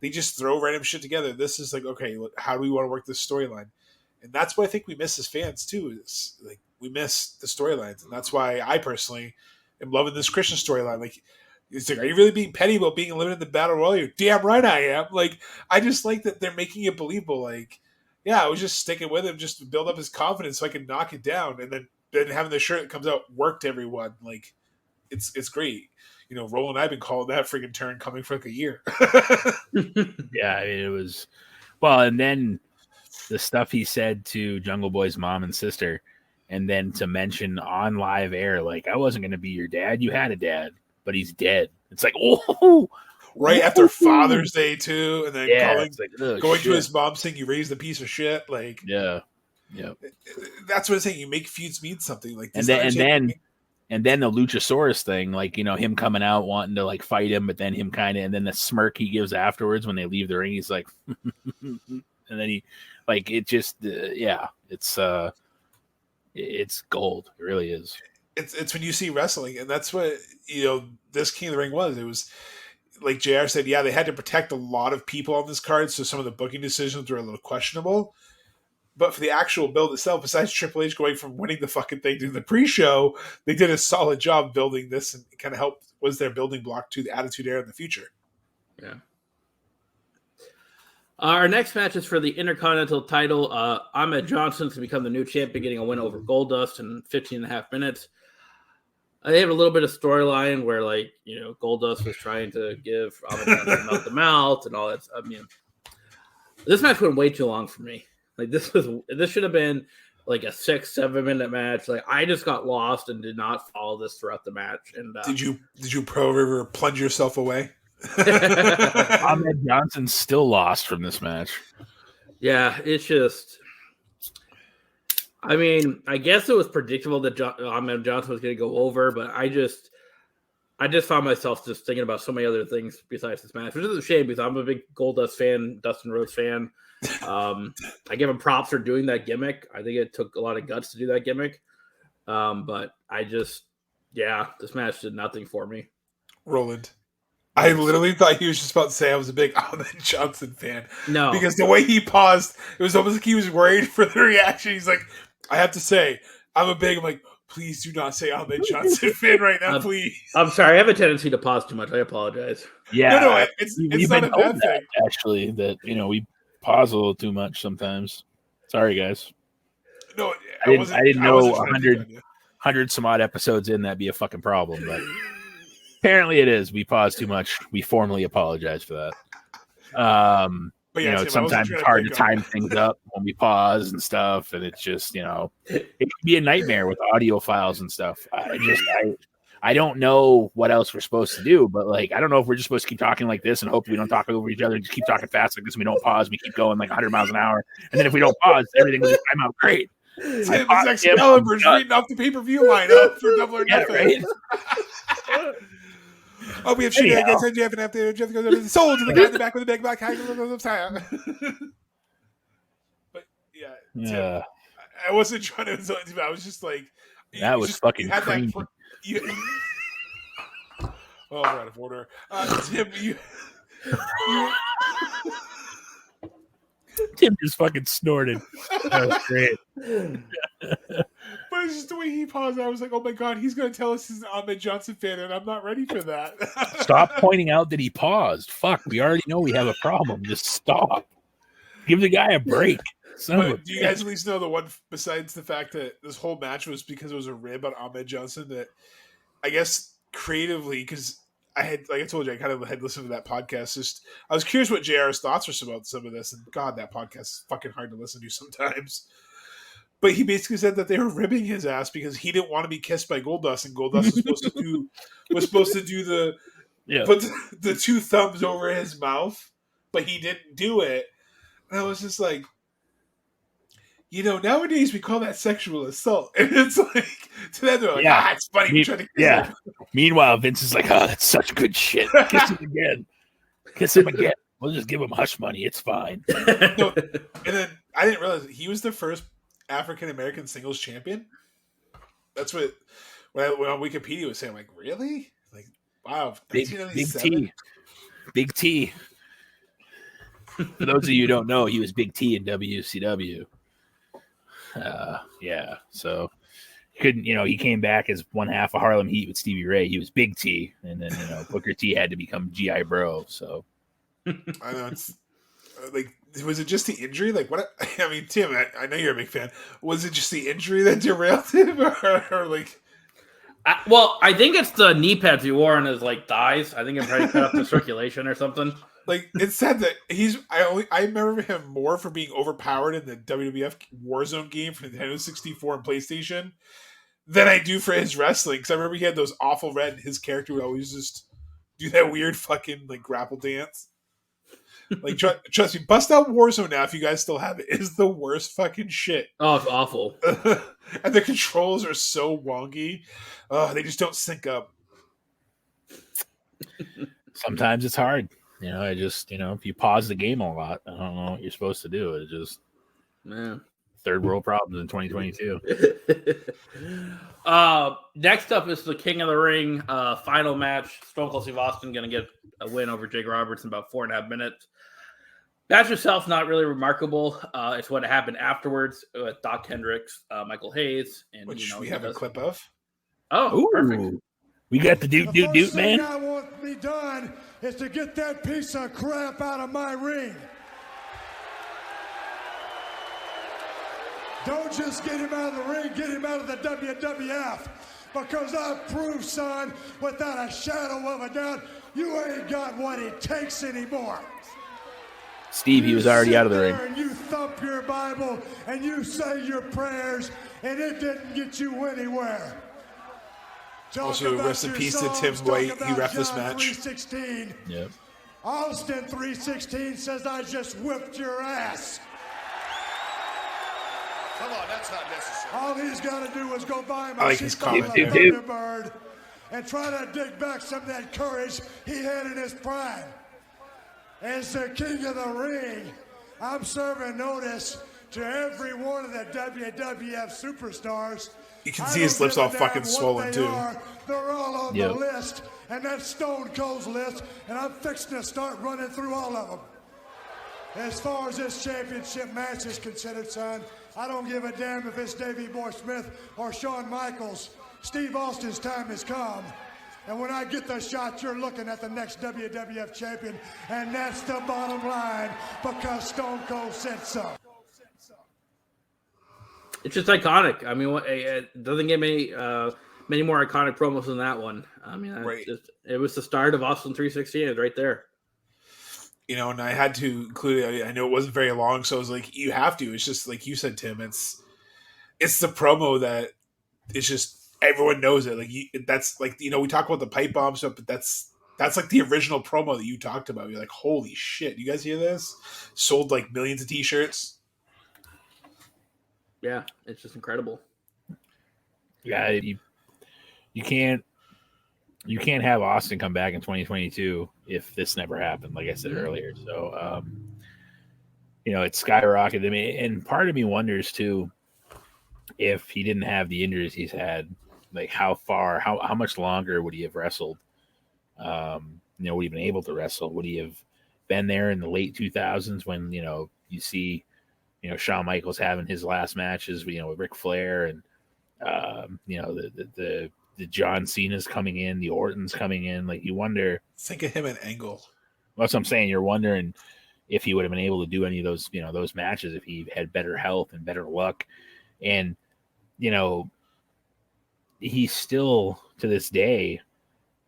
they just throw random shit together. This is like, okay, look, how do we want to work this storyline? And that's what I think we miss as fans too. Is like we miss the storylines, and that's why I personally am loving this Christian storyline. Like, it's like, are you really being petty about being eliminated in the battle royal? You're damn right I am. Like, I just like that they're making it believable. Like, yeah, I was just sticking with him just to build up his confidence so I could knock it down, and then having the shirt that comes out worked everyone. Like, it's great. Roland and I've been calling that freaking turn coming for like a year. Yeah, I mean, it was well, and then the stuff he said to Jungle Boy's mom and sister, and then to mention on live air, like, I wasn't going to be your dad. You had a dad, but he's dead. It's like, oh, right after Father's Day too, and then going shit. to his mom saying you raised a piece of shit. Like, yeah. That's what I'm saying. You make feuds mean something. Like, and then the Luchasaurus thing, like, him coming out wanting to like fight him, but then him and then the smirk he gives afterwards when they leave the ring, he's like, and then he. Like, it just, it's gold. It really is. It's when you see wrestling, and that's what, this King of the Ring was. It was, like JR said, yeah, they had to protect a lot of people on this card, so some of the booking decisions were a little questionable. But for the actual build itself, besides Triple H going from winning the fucking thing to the pre-show, they did a solid job building this, and it kind of was their building block to the Attitude Era in the future. Yeah. Our next match is for the Intercontinental title. Ahmed Johnson to become the new champion, getting a win over Goldust in 15 and a half minutes. They have a little bit of storyline where, like, Goldust was trying to give Ahmed Johnson mouth to mouth and all that. I mean, this match went way too long for me. Like, this should have been like a 6-7 minute match. Like, I just got lost and did not follow this throughout the match. And did you Pro River plunge yourself away? Ahmed Johnson's still lost from this match. Yeah, it's just. I mean, I guess it was predictable that Ahmed Johnson was going to go over, but I I just found myself just thinking about so many other things besides this match, which is a shame because I'm a big Goldust fan, Dustin Rhodes fan. I give him props for doing that gimmick. I think it took a lot of guts to do that gimmick. But this match did nothing for me. Roland. I literally thought he was just about to say I was a big Ahmed Johnson fan. No. Because the way he paused, it was almost like he was worried for the reaction. He's like, I have to say, I'm like, please do not say Ahmed Johnson fan right now, please. I'm sorry. I have a tendency to pause too much. I apologize. Yeah. No, it's not a bad thing. Actually, that, we pause a little too much sometimes. Sorry, guys. No, I didn't know 100 some odd episodes in that'd be a fucking problem, but apparently it is. We pause too much. We formally apologize for that. But sometimes it's hard to time things up when we pause and stuff, and it's just, it can be a nightmare with audio files and stuff. I don't know what else we're supposed to do, but I don't know if we're just supposed to keep talking like this and hope we don't talk over each other and just keep talking fast like this and we don't pause. We keep going 100 miles an hour. And then if we don't pause, everything will just time out great. Tim's Excalibur's reading off the pay-per-view lineup for Double or Nothing. Right? Oh, we have shit against Jeff and after Jeff goes over the soul to the guy in the back with the big black hat. But yeah. I wasn't trying to insult you, but I was just like, that was fucking crazy. Oh, we're out of order. Tim, Tim just fucking snorted. That was great. But it's just the way he paused. I was like, oh my God, he's going to tell us he's an Ahmed Johnson fan, and I'm not ready for that. Stop pointing out that he paused. Fuck, we already know we have a problem. Just stop. Give the guy a break. Do you guys at least know the one, besides the fact that this whole match was because it was a rib on Ahmed Johnson, that I guess creatively, because I had, like I told you, I kind of had listened to that podcast. Just I was curious what JR's thoughts were about some of this, and God, that podcast is fucking hard to listen to sometimes. But he basically said that they were ribbing his ass because he didn't want to be kissed by Goldust, and Goldust was supposed to do put the two thumbs over his mouth, but he didn't do it. And I was just like, nowadays we call that sexual assault. And it's like, to them, they're like, it's funny. We tried to kiss him. Meanwhile, Vince is like, oh, that's such good shit. Kiss him again. Kiss him again. We'll just give him hush money. It's fine. And then I didn't realize he was the first African-American singles champion. That's what when on Wikipedia was saying, like, really? Like, wow. Big T. Big T. For those of you who don't know, he was Big T in WCW. So he couldn't, he came back as one half of Harlem Heat with Stevie Ray. He was Big T, and then Booker T had to become GI Bro. So I know it's was it just the injury? Like, what? I mean, Tim, I know you're a big fan. Was it just the injury that derailed him, or like? I think it's the knee pads he wore on his thighs. I think it probably cut up the circulation or something. Like, it's said that I remember him more for being overpowered in the WWF Warzone game for Nintendo 64 and PlayStation than I do for his wrestling. Because I remember he had those awful red, and his character would always just do that weird fucking grapple dance. Like, trust me, bust out Warzone now if you guys still have it. It is the worst fucking shit. Oh, it's awful. And the controls are so wonky. They just don't sync up. Sometimes it's hard. I just, if you pause the game a lot, I don't know what you're supposed to do. It's just third world problems in 2022. Next up is the King of the Ring final match. Stone Cold Steve Austin going to get a win over Jake Roberts in about 4.5 minutes. Match itself not really remarkable. It's what happened afterwards with Doc Hendricks, Michael Hayes, and which we have a clip of. Oh, ooh, perfect. We got the doot, man. The first thing I want to be done is to get that piece of crap out of my ring. Don't just get him out of the ring, get him out of the WWF. Because I've proved, son, without a shadow of a doubt, you ain't got what it takes anymore. Steve, he was already out of the ring. And you thump your Bible and you say your prayers, and it didn't get you anywhere. Also, rest in peace to Tim White. He reffed this match. 316. Yep. Austin 316 says I just whipped your ass. Come on, that's not necessary. All he's got to do is go buy him I a like his comment. Thunderbird, and try to dig back some of that courage he had in his prime. As the king of the ring, I'm serving notice to every one of the WWF superstars. You can see his lips all fucking swollen too. They're all on the list, and that's Stone Cold's list, and I'm fixing to start running through all of them. As far as this championship match is considered, son, I don't give a damn if it's Davey Boy Smith or Shawn Michaels. Steve Austin's time has come. And when I get the shot, you're looking at the next WWF champion, and that's the bottom line, because Stone Cold said so. It's just iconic. I mean, it doesn't get many more iconic promos than that one. I mean, right. It was the start of Austin 316. It's right there. You know, and I had to include it. I know it wasn't very long, so I was like, you have to. It's just like you said, Tim. It's the promo that it's just everyone knows it. Like that's like, you know, we talk about the pipe bomb stuff, but that's like the original promo that you talked about. You're like, holy shit! You guys hear this? Sold like millions of T-shirts. Yeah, it's just incredible. Yeah, you can't have Austin come back in 2022 if this never happened, like I said earlier. So, you know, it's skyrocketed. I mean, and part of me wonders too, if he didn't have the injuries he's had, like how much longer would he have wrestled? You know, would he have been able to wrestle? Would he have been there in the late 2000s when, you know, you see, you know, Shawn Michaels having his last matches, you know, with Ric Flair and, you know, the John Cena's coming in, the Orton's coming in. Like, you wonder. Think of him at Angle. That's what I'm saying. You're wondering if he would have been able to do any of those, you know, those matches if he had better health and better luck. And, you know, he still, to this day,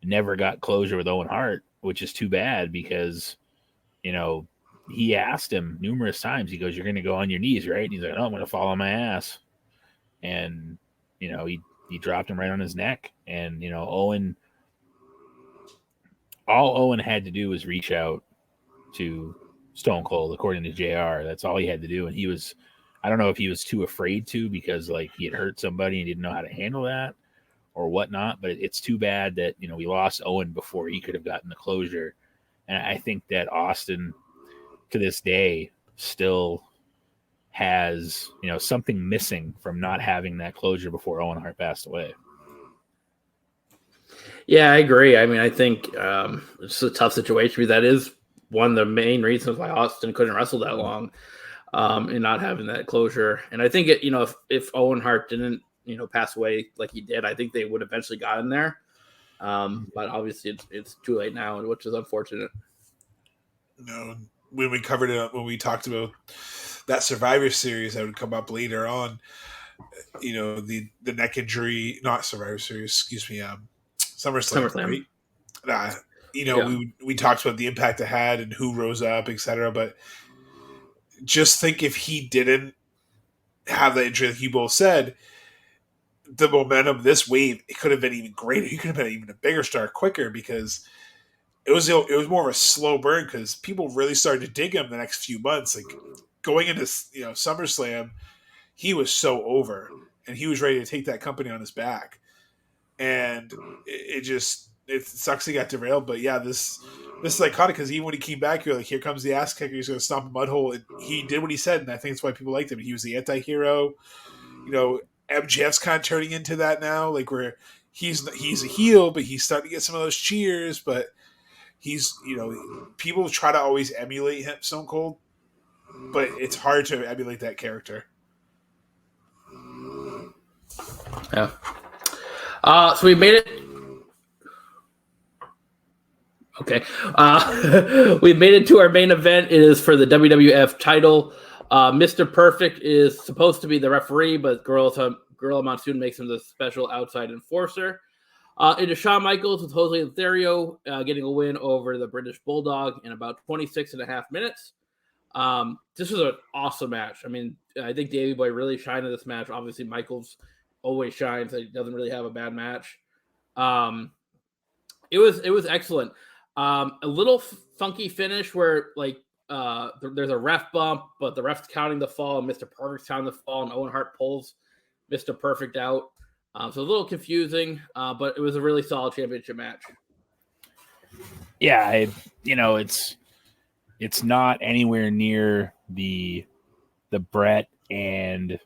never got closure with Owen Hart, which is too bad because, you know, he asked him numerous times. He goes, "You're going to go on your knees, right?" And he's like, "Oh, I'm going to fall on my ass." And, you know, he dropped him right on his neck. And, you know, all Owen had to do was reach out to Stone Cold, according to JR. That's all he had to do. And I don't know if he was too afraid to because, like, he had hurt somebody and didn't know how to handle that or whatnot. But it's too bad that, you know, we lost Owen before he could have gotten the closure. And I think that Austin, to this day, still has, you know, something missing from not having that closure before Owen Hart passed away. Yeah, I agree. I mean, I think it's a tough situation because that is one of the main reasons why Austin couldn't wrestle that long, and not having that closure. And I think you know, if Owen Hart didn't, you know, pass away like he did, I think they would eventually got in there. But obviously it's too late now, which is unfortunate. No, when we covered it, when we talked about that Survivor Series that would come up later on, you know, the neck injury, not Survivor Series, excuse me, SummerSlam. Right? You know, yeah. we talked about the impact it had and who rose up, etc. But just think if he didn't have that injury, like you both said, the momentum, this wave, it could have been even greater. He could have been even a bigger star quicker because it was more of a slow burn because people really started to dig him the next few months. Like going into, you know, SummerSlam, he was so over and he was ready to take that company on his back. And it sucks he got derailed. But yeah, this is iconic because even when he came back, you're like, here comes the ass kicker. He's going to stomp a mud hole. And he did what he said, and I think that's why people liked him. He was the anti-hero. You know, MJF's kind of turning into that now, like where he's a heel, but he's starting to get some of those cheers. But he's, you know, people try to always emulate him, Stone Cold, but it's hard to emulate that character. Yeah. So we made it. Okay. We made it to our main event. It is for the WWF title. Mr. Perfect is supposed to be the referee, but Gorilla Monsoon makes him the special outside enforcer. It is Shawn Michaels with Jose Lothario getting a win over the British Bulldog in about 26 and a half minutes. This was an awesome match. I mean, I think Davey Boy really shined in this match. Obviously, Michaels always shines. He doesn't really have a bad match. It was excellent. A little funky finish where like there's a ref bump, but the ref's counting the fall, and Mr. Perfect's counting the fall, and Owen Hart pulls Mr. Perfect out. So a little confusing, but it was a really solid championship match. Yeah, it's not anywhere near the Brett and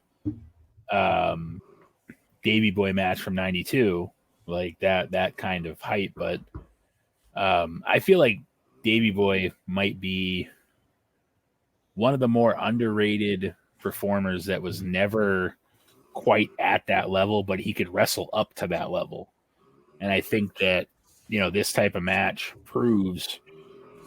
Davey Boy match from '92, like that kind of hype. But I feel like Davey Boy might be one of the more underrated performers that was never quite at that level, but he could wrestle up to that level. And I think that, this type of match proves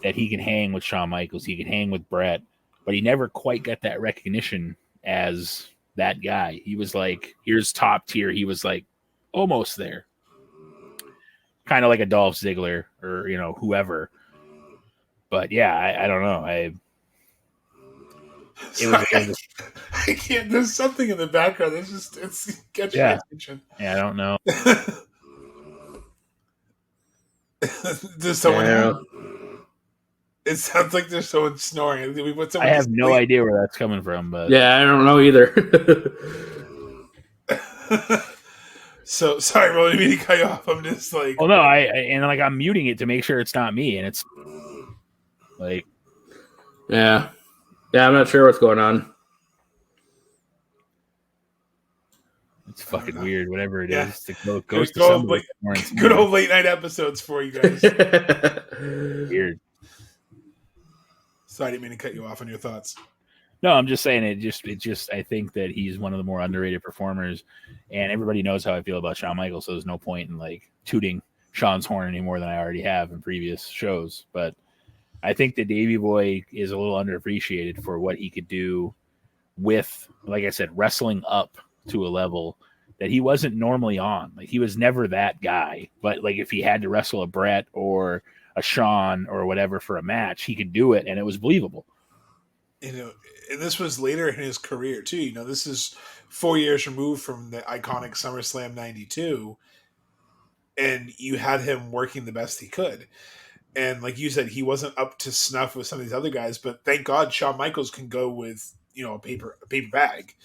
that he can hang with Shawn Michaels, he can hang with Brett, but he never quite got that recognition as that guy. He was like, here's top tier. He was like almost there. Kind of like a Dolph Ziggler or, whoever. But yeah, I don't know. I can't. There's something in the background. It's catching my attention. Yeah, I don't know. Does someone? It sounds like there's someone snoring. I have no idea where that's coming from, but yeah, I don't know either. So sorry, Ro, I didn't mean to cut you off. I'm just like, oh no, I'm muting it to make sure it's not me, and it's like, yeah, I'm not sure what's going on. It's fucking weird, whatever it is. It goes to good old late night episodes for you guys. Weird. Sorry, I didn't mean to cut you off on your thoughts. No, I'm just saying it just I think that he's one of the more underrated performers, and everybody knows how I feel about Shawn Michaels, so there's no point in like tooting Shawn's horn any more than I already have in previous shows. But I think that Davey Boy is a little underappreciated for what he could do with, like I said, wrestling up to a level that he wasn't normally on. Like, he was never that guy, but like if he had to wrestle a Brett or a Shawn or whatever for a match, he could do it, and it was believable. And this was later in his career too. This is 4 years removed from the iconic SummerSlam '92, and you had him working the best he could. And like you said, he wasn't up to snuff with some of these other guys, but thank God Shawn Michaels can go with a paper bag.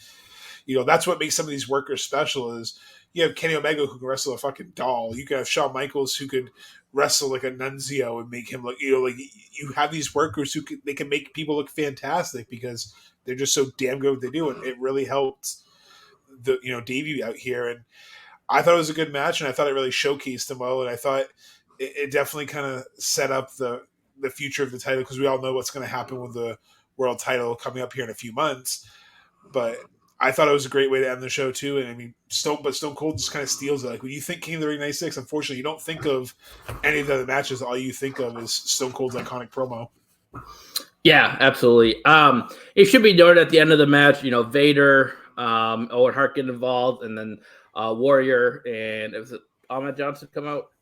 That's what makes some of these workers special. Is you have Kenny Omega who can wrestle a fucking doll. You can have Shawn Michaels who could wrestle like a nunzio and make him look, like you have these workers who they can make people look fantastic because they're just so damn good at what they do. And it really helped the, Davey out here. And I thought it was a good match, and I thought it really showcased him well. And I thought it definitely kind of set up the future of the title, because we all know what's going to happen with the world title coming up here in a few months. But I thought it was a great way to end the show too. And I mean, Stone Cold just kind of steals it. Like when you think King of the Ring 96, unfortunately, you don't think of any of the other matches. All you think of is Stone Cold's iconic promo. Yeah, absolutely. It should be noted at the end of the match, Vader, Owen Hart get involved, and then Warrior and was it Ahmed Johnson come out?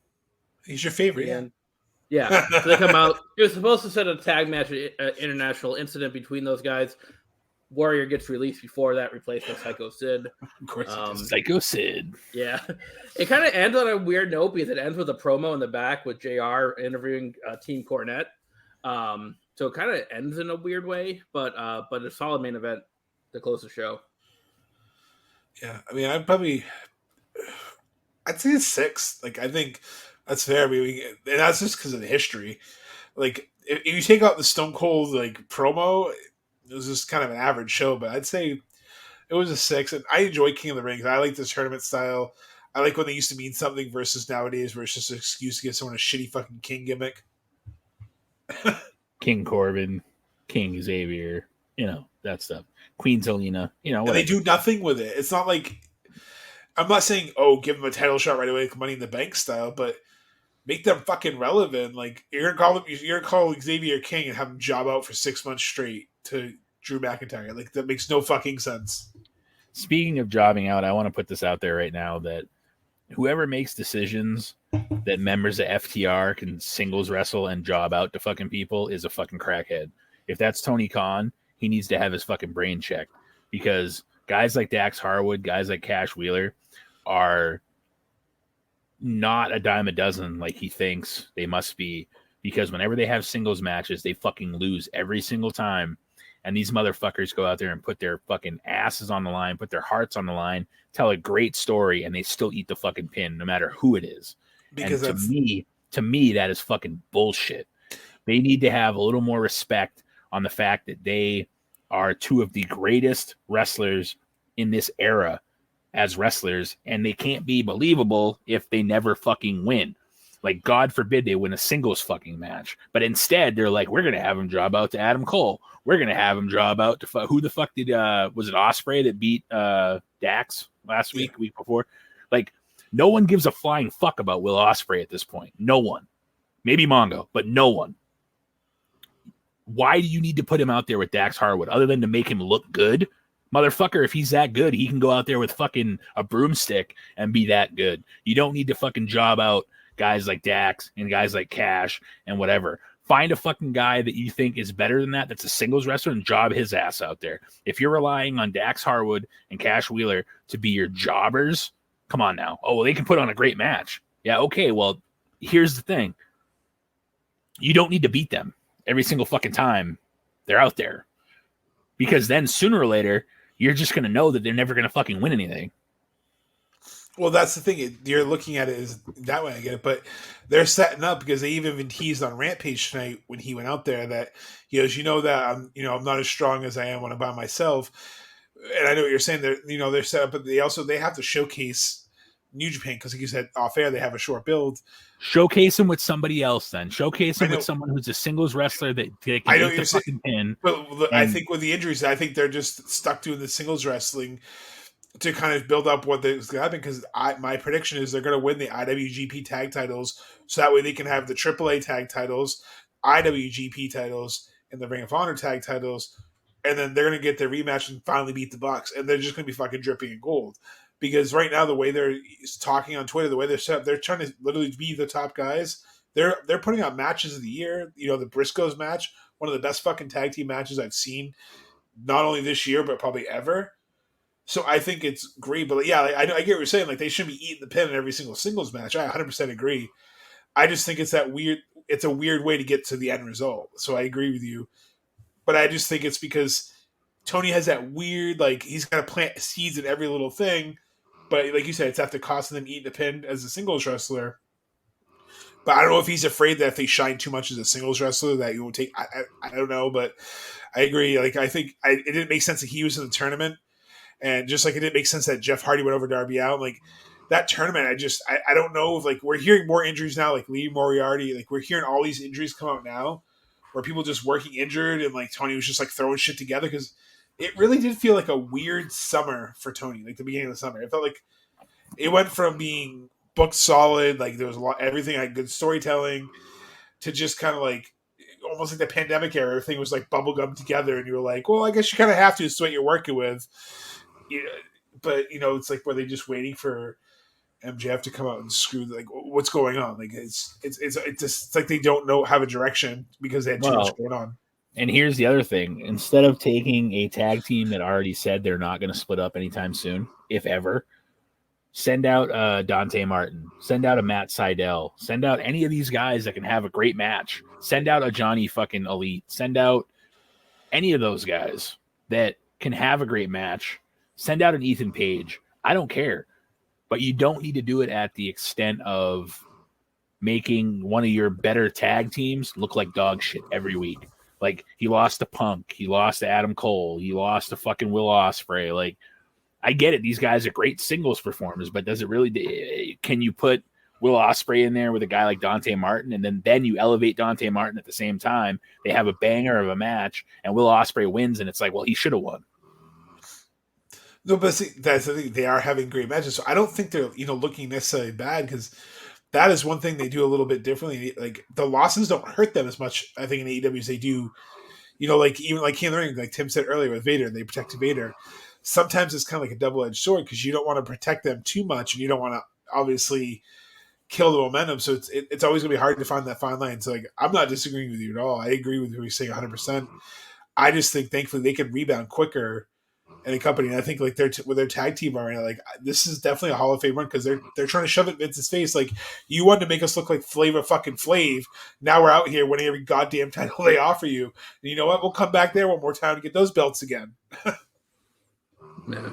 He's your favorite, yeah. Yeah, so they come out. It was supposed to set a tag match, international incident between those guys. Warrior gets released before that, replaced by Psycho Sid. Of course, Psycho Sid. Yeah, it kind of ends on a weird note because it ends with a promo in the back with JR interviewing Team Cornette. So it kind of ends in a weird way, but a solid main event to close the show. Yeah, I mean, I'd say it's 6. Like, I think that's fair. I mean, and that's just because of the history. Like, if you take out the Stone Cold like promo, it was just kind of an average show, but I'd say it was a 6. And I enjoy King of the Ring. I like this tournament style. I like when they used to mean something versus nowadays where it's just an excuse to give someone a shitty fucking King gimmick. King Corbin, King Xavier, that stuff. Queen Zelina, and they do nothing with it. It's not like, I'm not saying, give them a title shot right away, like Money in the Bank style, but make them fucking relevant. Like, you're gonna call Xavier King and have him job out for 6 months straight to Drew McIntyre. Like, that makes no fucking sense. Speaking of jobbing out, I want to put this out there right now that whoever makes decisions that members of FTR can singles wrestle and job out to fucking people is a fucking crackhead. If that's Tony Khan, he needs to have his fucking brain checked, because guys like Dax Harwood, guys like Cash Wheeler are not a dime a dozen like he thinks they must be, because whenever they have singles matches, they fucking lose every single time. and these motherfuckers go out there and put their fucking asses on the line, put their hearts on the line, tell a great story, and they still eat the fucking pin, no matter who it is. Because and to me, that is fucking bullshit. They need to have a little more respect on the fact that they are two of the greatest wrestlers in this era as wrestlers, and they can't be believable if they never fucking win. Like, God forbid they win a singles fucking match. But instead, they're like, we're going to have him job out to Adam Cole. We're going to have him job out to who the fuck did, was it Ospreay that beat Dax last week, week before? Like, no one gives a flying fuck about Will Ospreay at this point. No one. Maybe Mongo, but no one. Why do you need to put him out there with Dax Harwood other than to make him look good? Motherfucker, if he's that good, he can go out there with fucking a broomstick and be that good. You don't need to fucking job out guys like Dax and guys like Cash and whatever. Find a fucking guy that you think is better than that, that's a singles wrestler, and job his ass out there. If you're relying on Dax Harwood and Cash Wheeler to be your jobbers, come on now. Oh, well, they can put on a great match. Yeah, okay, well, here's the thing. You don't need to beat them every single fucking time they're out there. Because then sooner or later, you're just going to know that they're never going to fucking win anything. Well, that's the thing. You're looking at it as that way, I get it. But they're setting up because they even teased on Rampage tonight when he went out there that he goes, that I'm not as strong as I am when I'm by myself. And I know what you're saying. They're set up, but they have to showcase New Japan because, like you said, off air they have a short build. Showcase him with somebody else, then. Showcase him with someone who's a singles wrestler that can eat the fucking pin. But I think with the injuries, I think they're just stuck doing the singles wrestling to kind of build up what is going to happen, because my prediction is they're going to win the IWGP tag titles, so that way they can have the AAA tag titles, IWGP titles, and the Ring of Honor tag titles, and then they're going to get their rematch and finally beat the Bucks, and they're just going to be fucking dripping in gold. Because right now, the way they're talking on Twitter, the way they're set up, they're trying to literally be the top guys. They're putting out matches of the year. The Briscoes match, one of the best fucking tag team matches I've seen, not only this year, but probably ever. So I think it's great. But yeah, I get what you're saying. Like, they shouldn't be eating the pin in every single singles match. I 100% agree. I just think it's a weird way to get to the end result. So I agree with you. But I just think it's because Tony has that weird, like, he's got to plant seeds in every little thing. But like you said, it's after costing them eating the pin as a singles wrestler. But I don't know if he's afraid that if they shine too much as a singles wrestler that you won't take. I don't know, but I agree. Like, I think it didn't make sense that he was in the tournament, and just like it didn't make sense that Jeff Hardy went over Darby Allin. Like, that tournament, I don't know if, like, we're hearing more injuries now, like Lee Moriarty. Like, we're hearing all these injuries come out now, where people just working injured, and like Tony was just like throwing shit together, because it really did feel like a weird summer for Tony, like the beginning of the summer. It felt like it went from being booked solid, like there was everything had good storytelling, to just kind of like almost like the pandemic era. Everything was like bubblegum together, and you were like, well, I guess you kind of have to. It's what you're working with. But it's like, were they just waiting for MJF to come out and screw? Like, what's going on? Like, it's just like they don't have a direction because they had too much going on. And here's the other thing. Instead of taking a tag team that already said they're not going to split up anytime soon, if ever, send out Dante Martin. Send out a Matt Sydal. Send out any of these guys that can have a great match. Send out a Johnny fucking Elite. Send out any of those guys that can have a great match. Send out an Ethan Page. I don't care. But you don't need to do it at the extent of making one of your better tag teams look like dog shit every week. Like, he lost to Punk. He lost to Adam Cole. He lost to fucking Will Ospreay. Like, I get it. These guys are great singles performers, but does it really... Can you put Will Ospreay in there with a guy like Dante Martin, and then you elevate Dante Martin at the same time? They have a banger of a match, and Will Ospreay wins, and it's like, well, he should have won. No, but see, that's the thing. They are having great matches. So I don't think they're, looking necessarily bad, because that is one thing they do a little bit differently. Like, the losses don't hurt them as much, I think, in AEW as they do. Like, even like Kayn in the Ring, like Tim said earlier with Vader, they protected Vader. Sometimes it's kind of like a double-edged sword, because you don't want to protect them too much, and you don't want to obviously kill the momentum. So it's always going to be hard to find that fine line. So, like, I'm not disagreeing with you at all. I agree with what you're saying 100%. I just think, thankfully, they can rebound quicker any company. And I think like with their tag team already, like this is definitely a Hall of Fame run because they're trying to shove it in Vince's face. Like you wanted to make us look like Flavor fucking Flav. Now we're out here winning every goddamn title they offer you. And you know what? We'll come back there one more time to get those belts again. Yeah.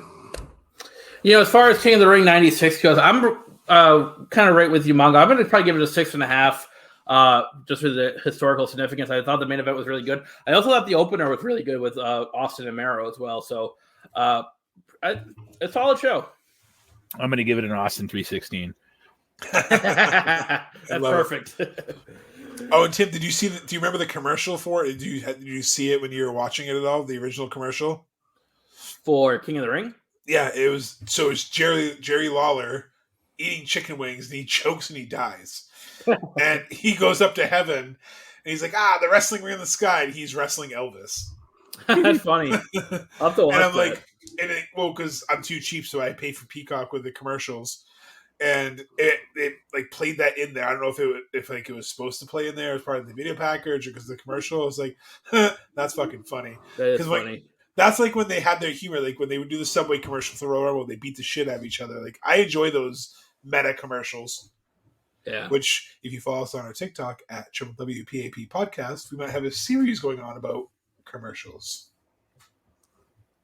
You know, as far as King of the Ring 96 goes, I'm kind of right with you, Mongo. I'm going to probably give it a 6.5, just for the historical significance. I thought the main event was really good. I also thought the opener was really good with Austin and Merrill as well. So, a solid show. I'm going to give it an Austin 316. That's perfect. Oh, and Tim, do you remember the commercial for it? Did you see it when you were watching it at all? The original commercial for King of the Ring? Yeah, it was. So it's Jerry Lawler eating chicken wings, and he chokes and he dies. And he goes up to heaven, and he's like, the wrestling ring in the sky, and he's wrestling Elvis. That's funny. I'll have to watch and I'm that. like, because I'm too cheap, so I pay for Peacock with the commercials, and it like played that in there. I don't know if it was supposed to play in there as part of the video package or because of the commercial. I was like, that's fucking funny. That is funny. Like, that's like when they had their humor, like when they would do the Subway commercial for Royal Rumble, they beat the shit out of each other. Like I enjoy those meta commercials. Yeah. Which, if you follow us on our TikTok at WWPAP Podcast, we might have a series going on about commercials.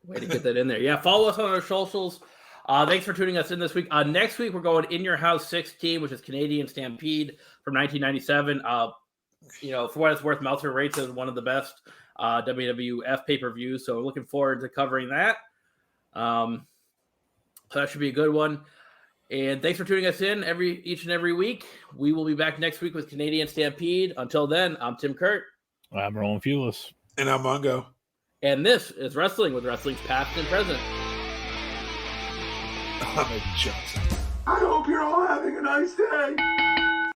Way to get that in there. Yeah, follow us on our socials. Thanks for tuning us in this week. Next week, we're going In Your House 16, which is Canadian Stampede from 1997. For what it's worth, Meltzer rates as one of the best WWF pay-per-views, so we're looking forward to covering that. So that should be a good one. And thanks for tuning us in each and every week. We will be back next week with Canadian Stampede. Until then, I'm Tim Kurt. I'm Roland Fulis. And I'm Mongo. And this is Wrestling with Wrestling's Past and Present. I'm a Johnson. I hope you're all having a nice day.